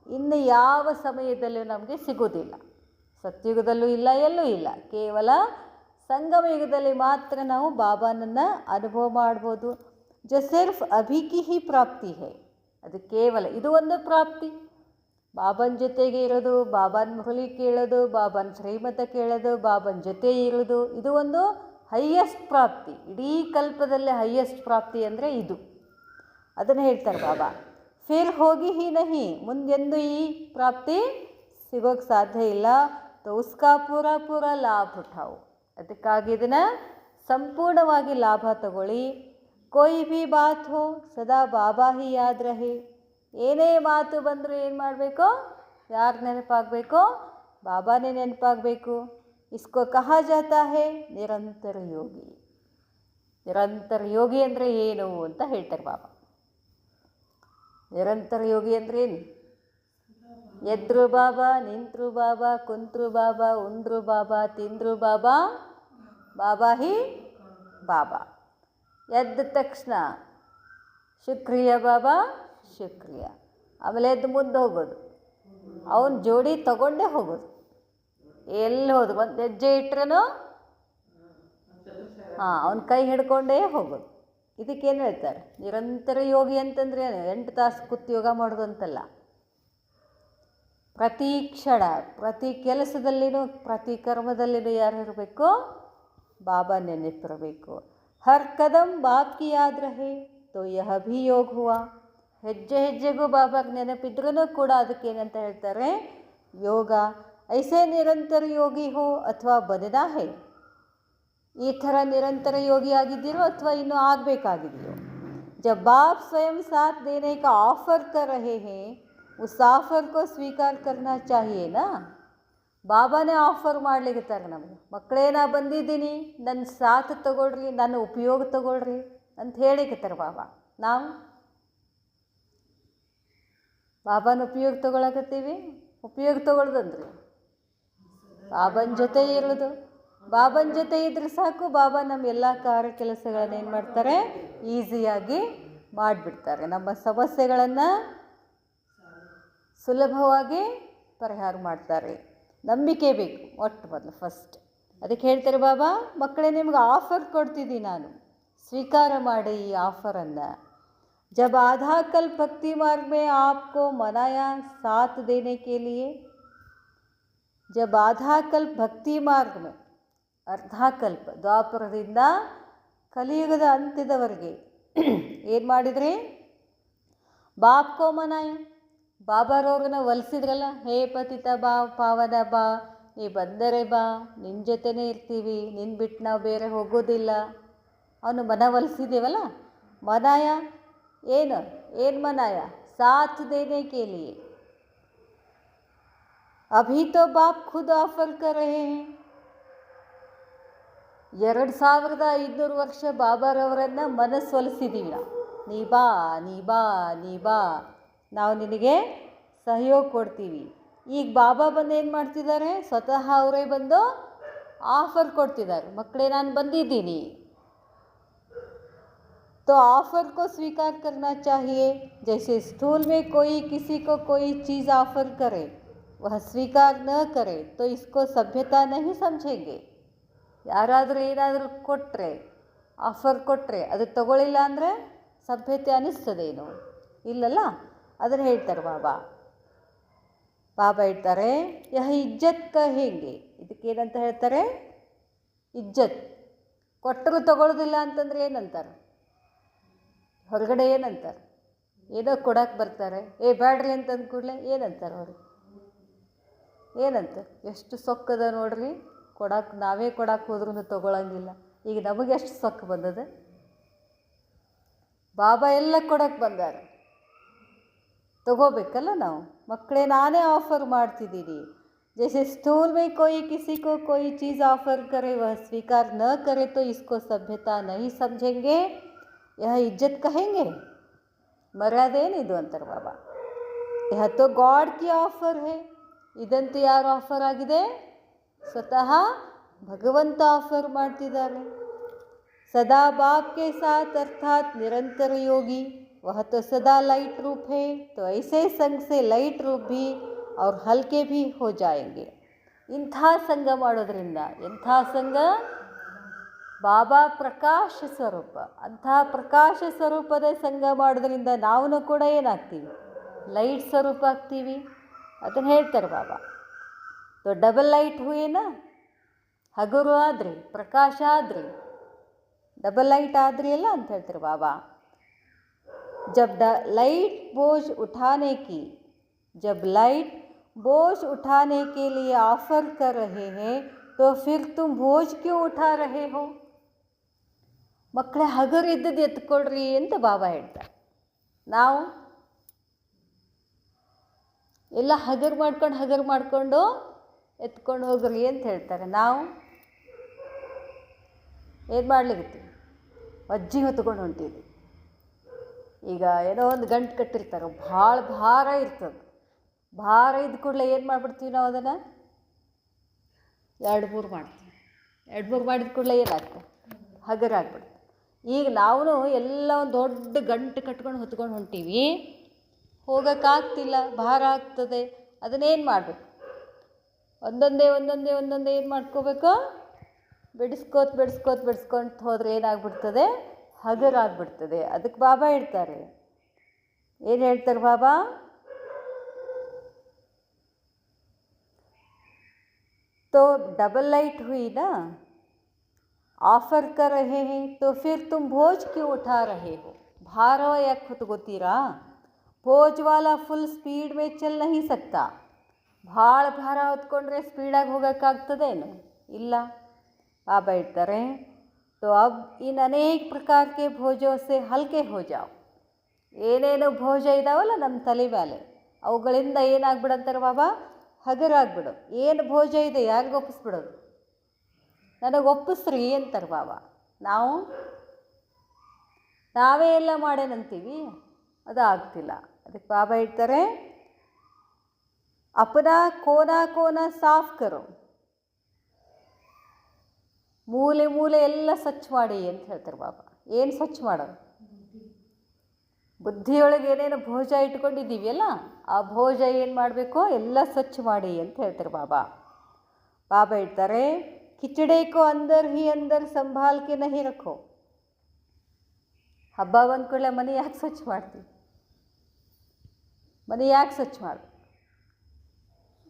ಇನ್ನು ಯಾವ ಸಮಯದಲ್ಲೂ ನಮಗೆ ಸಿಗೋದಿಲ್ಲ. ಸತ್ಯುಗದಲ್ಲೂ ಇಲ್ಲ, ಎಲ್ಲೂ ಇಲ್ಲ. ಕೇವಲ ಸಂಗಮ ಯುಗದಲ್ಲಿ ಮಾತ್ರ ನಾವು ಬಾಬಾನನ್ನು ಅನುಭವ ಮಾಡ್ಬೋದು. ಜೊ ಸಿರ್ಫ್ ಅಭಿ ಕಿ ಹಿ ಪ್ರಾಪ್ತಿ ಹೈ. ಅದು ಕೇವಲ ಇದು ಒಂದು ಪ್ರಾಪ್ತಿ. ಬಾಬನ ಜೊತೆಗೆ ಇರೋದು, ಬಾಬನ ಮುರಳಿ ಕೇಳೋದು, ಬಾಬನ ಶ್ರೀಮತ ಕೇಳೋದು, ಬಾಬನ ಜೊತೆ ಇರೋದು, ಇದು ಒಂದು ಹೈಯೆಸ್ಟ್ ಪ್ರಾಪ್ತಿ. ಇಡೀ ಕಲ್ಪದಲ್ಲೇ ಹೈಯೆಸ್ಟ್ ಪ್ರಾಪ್ತಿ ಅಂದರೆ ಇದು. ಅದನ್ನು ಹೇಳ್ತಾರೆ ಬಾಬಾ. ಫಿರ್ ಹೋಗಿ ಹಿ ನಹಿ, ಮುಂದೆಂದು ಈ ಪ್ರಾಪ್ತಿ ಸಿಗೋಕ್ಕೆ ಸಾಧ್ಯ ಇಲ್ಲ. ತೋ ಉಸ್ಕಾ ಪೂರಾ ಲಾಭ ಉಠಾವು. ಅದಕ್ಕಾಗಿ ಇದನ್ನು ಸಂಪೂರ್ಣವಾಗಿ ಲಾಭ ತಗೊಳ್ಳಿ. ಕೋಯಿ ಭಿ ಬಾತ್ ಹೋ ಸದಾ ಬಾಬಾ ಹಿ ಯಾದ್ ರಹೆ. ಏನೇ ಮಾತು ಬಂದರೂ ಏನು ಮಾಡಬೇಕು? ಯಾರು ನೆನಪಾಗಬೇಕು? ಬಾಬಾನೇ ನೆನಪಾಗಬೇಕು. ಇಸ್ಕೋ ಕಹಾ ಜಾತಾ ಹೇ ನಿರಂತರ ಯೋಗಿ. ನಿರಂತರ ಯೋಗಿ ಅಂದರೆ ಏನು ಅಂತ ಹೇಳ್ತಾರೆ ಬಾಬಾ. ನಿರಂತರ ಯೋಗಿ ಅಂದರೆ ಏನು? ಎದ್ರು ಬಾಬಾ, ನಿಂತರು ಬಾಬಾ, ಕುಂತರು ಬಾಬಾ, ಉಂಡ್ರು ಬಾಬಾ, ತಿಂದರು ಬಾಬಾ, ಬಾಬಾ ಹಿ ಬಾಬಾ. ಎದ್ದ ತಕ್ಷಣ ಶುಕ್ರಿಯ ಬಾಬಾ, ಶುಕ್ರಿಯ. ಆಮೇಲೆ ಎದ್ದು ಮುಂದೆ ಹೋಗೋದು, ಅವನ ಜೋಡಿ ತಗೊಂಡೇ ಹೋಗೋದು. ಎಲ್ಲಿ ಹೋದು, ಒಂದು ಹೆಜ್ಜೆ ಇಟ್ರೂ ಅವನ ಕೈ ಹಿಡ್ಕೊಂಡೇ ಹೋಗೋದು. ಇದಕ್ಕೇನು ಹೇಳ್ತಾರೆ? ನಿರಂತರ ಯೋಗಿ ಅಂತಂದ್ರೆ 8 ತಾಸು ಕೂತು ಯೋಗ ಮಾಡೋದು ಅಂತಲ್ಲ. ಪ್ರತಿ ಕ್ಷಣ, ಪ್ರತಿ ಕೆಲಸದಲ್ಲಿನೂ, ಪ್ರತಿ ಕರ್ಮದಲ್ಲಿನೂ ಯಾರು ಇರಬೇಕು? ಬಾಬಾ ನೆನಪಿರಬೇಕು. ಹರ್ ಕದಂ ಬಾಪ್ ಕಿ ಯಾದ್ ರಹೆ ತೋ ಯಹ ಭಿ ಯೋಗ ಹುವಾ. ಹೆಜ್ಜೆ ಹೆಜ್ಜೆಗೂ ಬಾಬಾಗೆ ನೆನಪಿದ್ರೂ ಕೂಡ ಅದಕ್ಕೇನಂತ ಹೇಳ್ತಾರೆ? ಯೋಗ. ಐಸೇ ನಿರಂತರ ಯೋಗಿ ಹೋ ಅಥವಾ ಬದನಾ ಹೇ. ಈ ಥರ ನಿರಂತರ ಯೋಗಿ ಆಗಿದ್ದೀರೋ ಅಥವಾ ಇನ್ನೂ ಆಗಬೇಕಾಗಿದೆಯೋ? जब बाप स्वयं साथ देने का ऑफ़र कर रहे हैं, उस ऑफ़र को स्वीकार करना चाहिए ना. ಬಾಬಾನೇ ಆಫರ್ ಮಾಡ್ಲಿಕ್ಕತ್ತಾರೆ ನಮಗೆ. ಮಕ್ಕಳೇ, ನಾ ಬಂದಿದ್ದೀನಿ, ನನ್ನ ಸಾಥ್ ತಗೊಳ್ರಿ, ನನ್ನ ಉಪಯೋಗ ತಗೊಳ್ರಿ ಅಂತ ಹೇಳಿಕತ್ತಾರೆ ಬಾಬಾ. ನಾವು ಬಾಬಾನ ಉಪಯೋಗ ತಗೊಳಕತ್ತೀವಿ. ಉಪಯೋಗ ತಗೊಳ್ದಂದ್ರಿ ಬಾಬನ ಜೊತೆ ಇರೋದು. ಬಾಬನ ಜೊತೆ ಇದ್ರೆ ಸಾಕು, ಬಾಬಾ ನಮ್ಮ ಎಲ್ಲ ಕಾರ್ಯ ಕೆಲಸಗಳನ್ನು ಏನು ಮಾಡ್ತಾರೆ? ಈಸಿಯಾಗಿ ಮಾಡಿಬಿಡ್ತಾರೆ. ನಮ್ಮ ಸಮಸ್ಯೆಗಳನ್ನು ಸುಲಭವಾಗಿ ಪರಿಹಾರ ಮಾಡ್ತಾರೆ. ನಂಬಿಕೆ ಬೇಕು ಮೊಟ್ಟ ಮೊದಲು, ಫಸ್ಟ್. ಅದಕ್ಕೆ ಹೇಳ್ತಾರೆ ಬಾಬಾ, ಮಕ್ಕಳೇ, ನಿಮ್ಗೆ ಆಫರ್ ಕೊಡ್ತಿದ್ದೀನಿ ನಾನು, ಸ್ವೀಕಾರ ಮಾಡಿ ಈ ಆಫರನ್ನು. ಜಬ್ ಆಧಾ ಕಲ್ಪ್ ಭಕ್ತಿ ಮಾರ್ಗ ಮೇ ಆಪ್ಕೋ ಮನಾಯಾ ಸಾಥ್ ದೇನೆ ಕೆ ಲಿಯೆ. ಜಬ್ ಆಧಾ ಕಲ್ಪ್ ಭಕ್ತಿ ಮಾರ್ಗ ಮೇ, ಅರ್ಧ ಕಲ್ಪ, ದ್ವಾಪರದಿಂದ ಕಲಿಯುಗದ ಅಂತ್ಯದವರೆಗೆ ಏನು ಮಾಡಿದ್ರಿ? ಬಾಪ್ಕೋ ಮನಾಯ, ಬಾಬಾರವ್ರನ್ನ ಒಲಿಸಿದ್ರಲ್ಲ, ಹೇ ಪತಿತ ಬಾ ಪಾವನ ಬಾ, ನೀ ಬಂದರೆ ಬಾ, ನಿನ್ನ ಜೊತೆನೇ ಇರ್ತೀವಿ, ನಿನ್ನ ಬಿಟ್ಟು ನಾವು ಬೇರೆ ಹೋಗೋದಿಲ್ಲ. ಅವನು ಮನ ಒಲಿಸಿದ್ದೀವಲ್ಲ. ಮನಾಯ ಏನು ಮನಾಯ? ಸಾಥ್ ದೇನೆ ಕೆ ಲಿಯೆ. ಅಭಿ ತೋ ಬಾಪ್ ಖುದ್ ಆಫರ್ ಕರ್ ರಹೆ ಹೈ. 2500 ವರ್ಷ ಬಾಬಾರವರನ್ನು ಮನಸ್ಸೊಲಿಸಿದ್ದೀವಿ ನಾವು. ನೀ ಬಾ ನೀ ಬಾ ನೀ ಬಾ, ನಾವು ನಿನಗೆ ಸಹಯೋಗ ಕೊಡ್ತೀವಿ. ಈಗ ಬಾಬಾ ಬಂದು ಏನು ಮಾಡ್ತಿದ್ದಾರೆ? ಸ್ವತಃ ಅವರೇ ಬಂದು ಆಫರ್ ಕೊಡ್ತಿದ್ದಾರೆ. ಮಕ್ಕಳೇ, ನಾನು ಬಂದಿದ್ದೀನಿ. तो ऑफ़र को स्वीकार करना चाहिए. जैसे स्थूल में कोई किसी को कोई चीज़ ऑफ़र करे, वह स्वीकार न करे तो इसको सभ्यता नहीं समझेंगे. ಯಾರಾದರೂ ಏನಾದರೂ ಕೊಟ್ಟರೆ, ಆಫರ್ ಕೊಟ್ಟರೆ ಅದು ತಗೊಳ್ಳಿಲ್ಲ ಅಂದರೆ ಸಭ್ಯತೆ ಅನ್ನಿಸ್ತದೇನು? ಇಲ್ಲಲ್ಲ. ಅದನ್ನು ಹೇಳ್ತಾರೆ ಬಾಬಾ ಹೇಳ್ತಾರೆ, ಯಹ ಇಜ್ಜತ್ ಕಹೆಂಗೆ. ಇದಕ್ಕೇನಂತ ಹೇಳ್ತಾರೆ? ಇಜ್ಜತ್. ಕೊಟ್ಟರು ತಗೊಳ್ಳೋದಿಲ್ಲ ಅಂತಂದರೆ ಏನಂತಾರೆ? ಹೊರಗಡೆ ಏನಂತಾರೆ? ಏನೋ ಕೊಡಕ್ಕೆ ಬರ್ತಾರೆ, ಬ್ಯಾಡ್ರಿ ಅಂತಂದು ಕೂಡಲೇ ಏನಂತಾರೆ ಅವರು? ಏನಂತಾರೆ? ಎಷ್ಟು ಸೊಕ್ಕದ ನೋಡ್ರಿ, ನಾವೇ ಕೊಡಕ್ಕೆ ಹೋದ್ರೂ ತೊಗೊಳಂಗಿಲ್ಲ. ಈಗ ನಮಗೆ ಎಷ್ಟು ಸೊಕ್ಕ ಬಂದದ? ಬಾಬಾ ಎಲ್ಲ ಕೊಡಕ್ಕೆ ಬಂದಾರೆ, ತಗೋಬೇಕಲ್ಲ ನಾವು. ಮಕ್ಕಳೇ, ನಾನೇ ಆಫರ್ ಮಾಡ್ತಿದ್ದೀನಿ. जैसे स्थूल में कोई किसी को कोई चीज़ ऑफ़र करे, वह स्वीकार न करे तो इसको सभ्यता नहीं समझेंगे, यह इज्जत कहेंगे. मर्यादे ಏನಿದು ಅಂತಾರೆ ಬಾಬಾ. यह तो गॉड की ऑफ़र है. ಇದಂತೂ ಯಾರು ಆಫರ್ ಆಗಿದೆ? ಸ್ವತಃ ಭಗವಂತ ಆಫರ್ ಮಾಡ್ತಿದ್ದಾರೆ. सदा बाप के साथ अर्थात निरंतर योगी, वह तो सदा लाइट रूप है. तो ऐसे संग से लाइट रूप भी और हल्के भी हो जाएंगे. ಇಂಥ ಸಂಘ ಮಾಡೋದ್ರಿಂದ, ಎಂಥ ಸಂಘ? ಬಾಬಾ ಪ್ರಕಾಶ ಸ್ವರೂಪ. ಅಂಥ ಪ್ರಕಾಶ ಸ್ವರೂಪದ ಸಂಘ ಮಾಡೋದ್ರಿಂದ ನಾವು ಕೂಡ ಏನಾಗ್ತೀವಿ? ಲೈಟ್ ಸ್ವರೂಪ ಆಗ್ತೀವಿ. ಅದನ್ನು ಹೇಳ್ತಾರೆ ಬಾಬಾ. तो डबल लाइट हुए ना, ಹಗುರು ಆದ್ರಿ, ಪ್ರಕಾಶ ಆದ್ರಿ, ಡಬಲ್ ಲೈಟ್ ಆದ್ರಿ ಅಲ್ಲ ಅಂತ ಹೇಳ್ತಾರೆ ಬಾಬಾ. जब लाइट बोझ उठाने के लिए ऑफ़र कर रहे हैं तो फिर तुम बोझ क्यों उठा रहे हो? ಮಕ್ಕಳೇ, ಹಗರು ಇದ್ದದ್ದು ಎತ್ಕೊಳ್ರಿ ಅಂತ ಬಾಬಾ ಹೇಳ್ತಾರೆ. ನಾವು ಎಲ್ಲ ಹಗರು ಮಾಡ್ಕೊಂಡು ಎತ್ಕೊಂಡು ಹೋಗ್ರಿ ಅಂತ ಹೇಳ್ತಾರೆ. ನಾವು ಏನು ಮಾಡ್ಲಿಕ್ಕೀವಿ? ಅಜ್ಜಿ ಹೊತ್ಕೊಂಡು ಹೊಂಟಿದ್ವಿ. ಈಗ ಏನೋ ಒಂದು ಗಂಟು ಕಟ್ಟಿರ್ತಾರೆ, ಭಾಳ ಭಾರ ಇರ್ತದೆ. ಭಾರ ಇದ್ದ ಕೂಡಲೇ ಏನು ಮಾಡಿಬಿಡ್ತೀವಿ ನಾವು? ಅದನ್ನು 2-3 ಮಾಡ್ತೀವಿ. 2-3 ಮಾಡಿದ ಕೂಡಲೇ ಏನಾಗ್ತದೆ? ಹಗರಾಗ್ಬಿಡ್ತು. ಈಗ ನಾವು ಎಲ್ಲ ಒಂದು ದೊಡ್ಡ ಗಂಟು ಕಟ್ಕೊಂಡು ಹೊತ್ಕೊಂಡು ಹೊಂಟೀವಿ, ಹೋಗೋಕ್ಕಾಗ್ತಿಲ್ಲ, ಭಾರ ಆಗ್ತದೆ. ಅದನ್ನೇನು ಮಾಡಬೇಕು? ಒಂದೊಂದೇ ಏನು ಮಾಡ್ಕೋಬೇಕು? ಬಿಡಿಸ್ಕೊತ ಹೋದರೆ ಏನಾಗ್ಬಿಡ್ತದೆ? ಹಗರಾಗ್ಬಿಡ್ತದೆ. ಅದಕ್ಕೆ ಬಾಬಾ ಹೇಳ್ತಾರೆ. ಏನು ಹೇಳ್ತಾರೆ ಬಾಬಾ? तो डबल लाइट हुई ना, ऑफ़र कर रहे हैं तो फिर तुम बोझ क्यों उठा रहे हो? ಭಾರ ಯಾಕೆ ಹೊತ್ಕೋತೀರಾ? बोझ वाला ಫುಲ್ ಸ್ಪೀಡ್ में चल नहीं सकता. ಭಾಳ ಭಾರ ಹೊತ್ಕೊಂಡ್ರೆ ಸ್ಪೀಡಾಗಿ ಹೋಗೋಕ್ಕಾಗ್ತದೇನು? ಇಲ್ಲ. ಬಾಬಾ ಹೇಳ್ತಾರೆ, तो अब इन अनेक प्रकार के भोजों से हल्के हो जाओ. ಏನೇನು ಭೋಜ ಇದಾವಲ್ಲ ನಮ್ಮ ತಲೆ ಮೇಲೆ, ಅವುಗಳಿಂದ ಏನಾಗ್ಬಿಡಂತಾರೆ ಬಾಬಾ? ಹಗರಾಗ್ಬಿಡು. ಏನು ಭೋಜ ಇದೆ ಯಾರಿಗೆ ಒಪ್ಪಿಸ್ಬಿಡೋದು? ನನಗೆ ಒಪ್ಪಿಸ್ರಿ ಅಂತಾರೆ ಬಾಬಾ. ನಾವೇ ಎಲ್ಲ ಮಾಡೇನಂತೀವಿ, ಅದು ಆಗ್ತಿಲ್ಲ. ಅದಕ್ಕೆ ಬಾಬಾ ಹೇಳ್ತಾರೆ, ಅಪನಾ ಕೋನ ಸಾಫ್ ಕರೋ. ಮೂಲೆ ಎಲ್ಲ ಸ್ವಚ್ಛ ಮಾಡಿ ಅಂತ ಹೇಳ್ತಾರೆ ಬಾಬಾ. ಏನು ಸ್ವಚ್ಛ ಮಾಡೋದು? ಬುದ್ಧಿಯೊಳಗೆ ಏನೇನು ಭೋಜ ಇಟ್ಕೊಂಡಿದ್ದೀವಿಯಲ್ಲ, ಆ ಭೋಜ ಏನು ಮಾಡಬೇಕು? ಎಲ್ಲ ಸ್ವಚ್ಛ ಮಾಡಿ ಅಂತ ಹೇಳ್ತಾರೆ ಬಾಬಾ. ಹೇಳ್ತಾರೆ, ಕಿಚಡೆ ಕೋ ಅಂದರ್ ಹಿ ಅಂದರ್ ಸಂಭಾಲ್ ಕೆ ನಹಿ ರಖೋ. ಹಬ್ಬ ಬಂದ ಕೂಡಲೇ ಮನೆ ಯಾಕೆ ಸ್ವಚ್ಛ ಮಾಡ್ತೀವಿ? ಮನೆ ಯಾಕೆ ಸ್ವಚ್ಛ ಮಾಡಬೇಕು?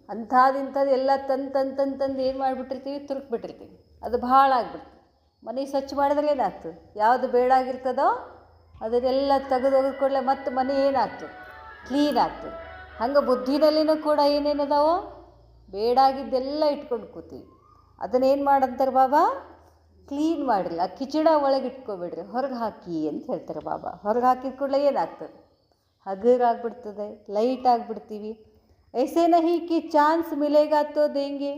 ಅಂಥದ್ದು ಎಲ್ಲ ತಂದು ಏನು ಮಾಡಿಬಿಟ್ಟಿರ್ತೀವಿ? ತುರುಕ್ಬಿಟ್ಟಿರ್ತೀವಿ. ಅದು ಭಾಳ ಆಗ್ಬಿಡ್ತದೆ. ಮನೆ ಸ್ವಚ್ಛ ಮಾಡಿದ್ರೆ ಏನಾಗ್ತದೆ? ಯಾವುದು ಬೇಡಾಗಿರ್ತದೋ ಅದನ್ನೆಲ್ಲ ತೆಗೆದು ಕೂಡಲೇ ಮತ್ತೆ ಮನೆ ಏನಾಗ್ತದೆ? ಕ್ಲೀನ್ ಆಗ್ತದೆ. ಹಂಗೆ ಬುದ್ಧಿನಲ್ಲಿನೂ ಕೂಡ ಏನೇನದಾವೋ ಬೇಡಾಗಿದ್ದೆಲ್ಲ ಇಟ್ಕೊಂಡು ಕೂತೀವಿ. ಅದನ್ನೇನು ಮಾಡಂತಾರೆ ಬಾಬಾ, ಕ್ಲೀನ್ ಮಾಡಿಲ್ಲ, ಕಿಚಡ ಒಳಗೆ ಇಟ್ಕೊಬೇಡ್ರಿ, ಹೊರಗೆ ಹಾಕಿ ಅಂತ ಹೇಳ್ತಾರೆ ಬಾಬಾ. ಹೊರಗೆ ಹಾಕಿದ ಕೂಡಲೇ ಏನಾಗ್ತದೆ, ಹಗುರಾಗ್ಬಿಡ್ತದೆ, ಲೈಟ್ ಆಗಿಬಿಡ್ತೀವಿ. ಐಸೇ ನಹಿ ಕಿ ಚಾನ್ಸ್ ಮಿಲೇಗಾ ತೋ ದೇಂಗೆ,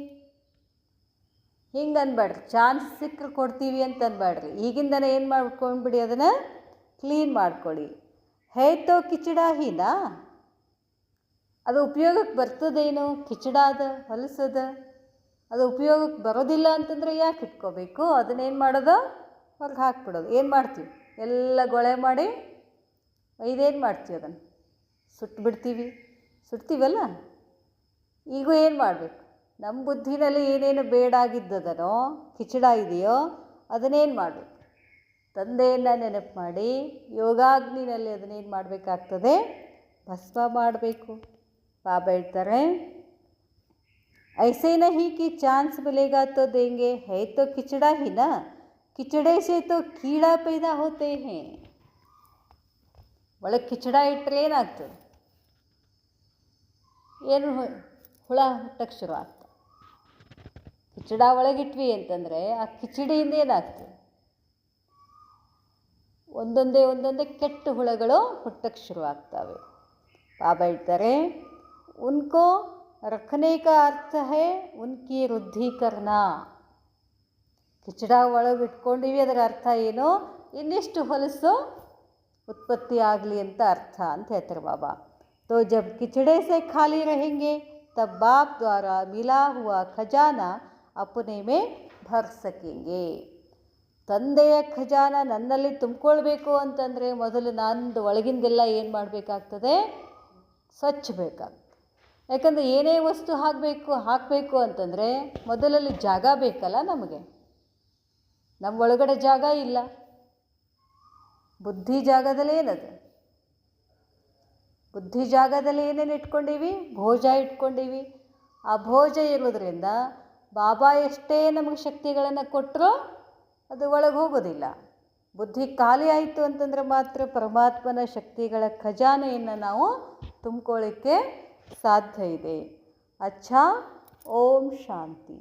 ಹಿಂಗೆ ಅನ್ಬೇಡ್ರಿ. ಚಾನ್ಸ್ ಸಿಕ್ಕರೆ ಕೊಡ್ತೀವಿ ಅಂತ ಅನ್ಬೇಡ್ರಿ. ಈಗಿಂದನೇ ಏನು ಮಾಡ್ಕೊಂಡ್ಬಿಡಿ, ಅದನ್ನು ಕ್ಲೀನ್ ಮಾಡ್ಕೊಳ್ಳಿ. ಹೇ ತೋ ಕಿಚಡ ಹೀನಾ, ಅದು ಉಪಯೋಗಕ್ಕೆ ಬರ್ತದೇನು, ಕಿಚಡಾದ ಹೊಲಸದ, ಅದು ಉಪಯೋಗಕ್ಕೆ ಬರೋದಿಲ್ಲ ಅಂತಂದರೆ ಯಾಕೆ ಇಟ್ಕೋಬೇಕು, ಅದನ್ನೇನು ಮಾಡೋದು, ಹೊರಗೆ ಹಾಕ್ಬಿಡೋದು. ಏನು ಮಾಡ್ತೀವಿ, ಎಲ್ಲ ಗೊಳೆ ಮಾಡಿ ಇದೇನು ಮಾಡ್ತೀವಿ, ಅದನ್ನು ಸುಟ್ಬಿಡ್ತೀವಿ. ಸುಡ್ತೀವಲ್ಲ, ಈಗ ಏನು ಮಾಡಬೇಕು, ನಮ್ಮ ಬುದ್ಧಿನಲ್ಲಿ ಏನೇನು ಬೇಡಾಗಿದ್ದದನೋ, ಕಿಚಡ ಇದೆಯೋ ಅದನ್ನೇನು ಮಾಡಬೇಕು, ತಂದೆಯನ್ನು ನೆನಪು ಮಾಡಿ ಯೋಗಾಗ್ನಿನಲ್ಲಿ ಅದನ್ನೇನು ಮಾಡಬೇಕಾಗ್ತದೆ, ಭಸ್ಮ ಮಾಡಬೇಕು. ಬಾಬಾ ಹೇಳ್ತಾರೆ, ऐसे नहीं कि चांस मिलेगा तो देंगे, है तो खिचड़ा ही ना, खिचड़े से तो कीड़ा पैदा होते हैं. ಒಳಗೆ ಕಿಚಡ ಇಟ್ಟರೆ ಏನಾಗ್ತದೆ, ಏನು ಹುಳ ಹುಟ್ಟಕ್ಕೆ ಶುರು ಆಗ್ತದೆ. ಕಿಚಡ ಒಳಗಿಟ್ವಿ ಅಂತಂದರೆ ಆ ಕಿಚಡಿಯಿಂದ ಏನಾಗ್ತದೆ, ಒಂದೊಂದೇ ಕೆಟ್ಟ ಹುಳಗಳು ಹುಟ್ಟಕ್ಕೆ ಶುರು ಆಗ್ತವೆ. ಬಾಬಾ ಹೇಳ್ತಾರೆ, ಉನ್ಕೋ रखने का अर्थ है उनकी ವೃದ್ಧಿ करना. ಕಿಚಡ ಒಳಗೆ ಇಟ್ಕೊಂಡಿವಿ, ಅದರ ಅರ್ಥ ಏನು, ಇನ್ನಿಷ್ಟು ಹೊಲಸು ಉತ್ಪತ್ತಿ ಆಗಲಿ ಅಂತ ಅರ್ಥ ಅಂತ ಹೇಳ್ತಾರೆ ಬಾಬಾ. तो जब किचड़े से खाली रहेंगे तब बाप द्वारा मिला हुआ खजाना अपने में भर सकेंगे. ತಂದೆಯ ಖಜಾನ ನನ್ನಲ್ಲಿ ತುಂಬಿಕೊಳ್ಬೇಕು ಅಂತಂದರೆ ಮೊದಲು ನಂದು ಒಳಗಿಂದೆಲ್ಲ ಏನು ಮಾಡಬೇಕಾಗ್ತದೆ, ಸ್ವಚ್ಛಬೇಕಾಗ್ತದೆ. ಯಾಕಂದರೆ ಏನೇ ವಸ್ತು ಹಾಕಬೇಕು ಅಂತಂದರೆ ಮೊದಲಲ್ಲಿ ಜಾಗ ಬೇಕಲ್ಲ ನಮಗೆ. ನಮ್ಮ ಒಳಗಡೆ ಜಾಗ ಇಲ್ಲ, ಬುದ್ಧಿ ಜಾಗದಲ್ಲಿ ಏನದು, ಬುದ್ಧಿ ಜಾಗದಲ್ಲಿ ಏನೇನು ಇಟ್ಕೊಂಡೀವಿ, ಭೋಜ ಇಟ್ಕೊಂಡೀವಿ. ಆ ಭೋಜ ಇರೋದ್ರಿಂದ ಬಾಬಾ ಎಷ್ಟೇ ನಮಗೆ ಶಕ್ತಿಗಳನ್ನು ಕೊಟ್ಟರೂ ಅದು ಒಳಗೆ ಹೋಗೋದಿಲ್ಲ. ಬುದ್ಧಿ ಖಾಲಿ ಆಯಿತು ಅಂತಂದರೆ ಮಾತ್ರ ಪರಮಾತ್ಮನ ಶಕ್ತಿಗಳ ಖಜಾನೆಯನ್ನು ನಾವು ತುಂಬಿಕೊಳ್ಳಿಕ್ಕೆ ಸಾಧ್ಯ ಇದೆ. ಅಚ್ಚಾ, ಓಂ ಶಾಂತಿ.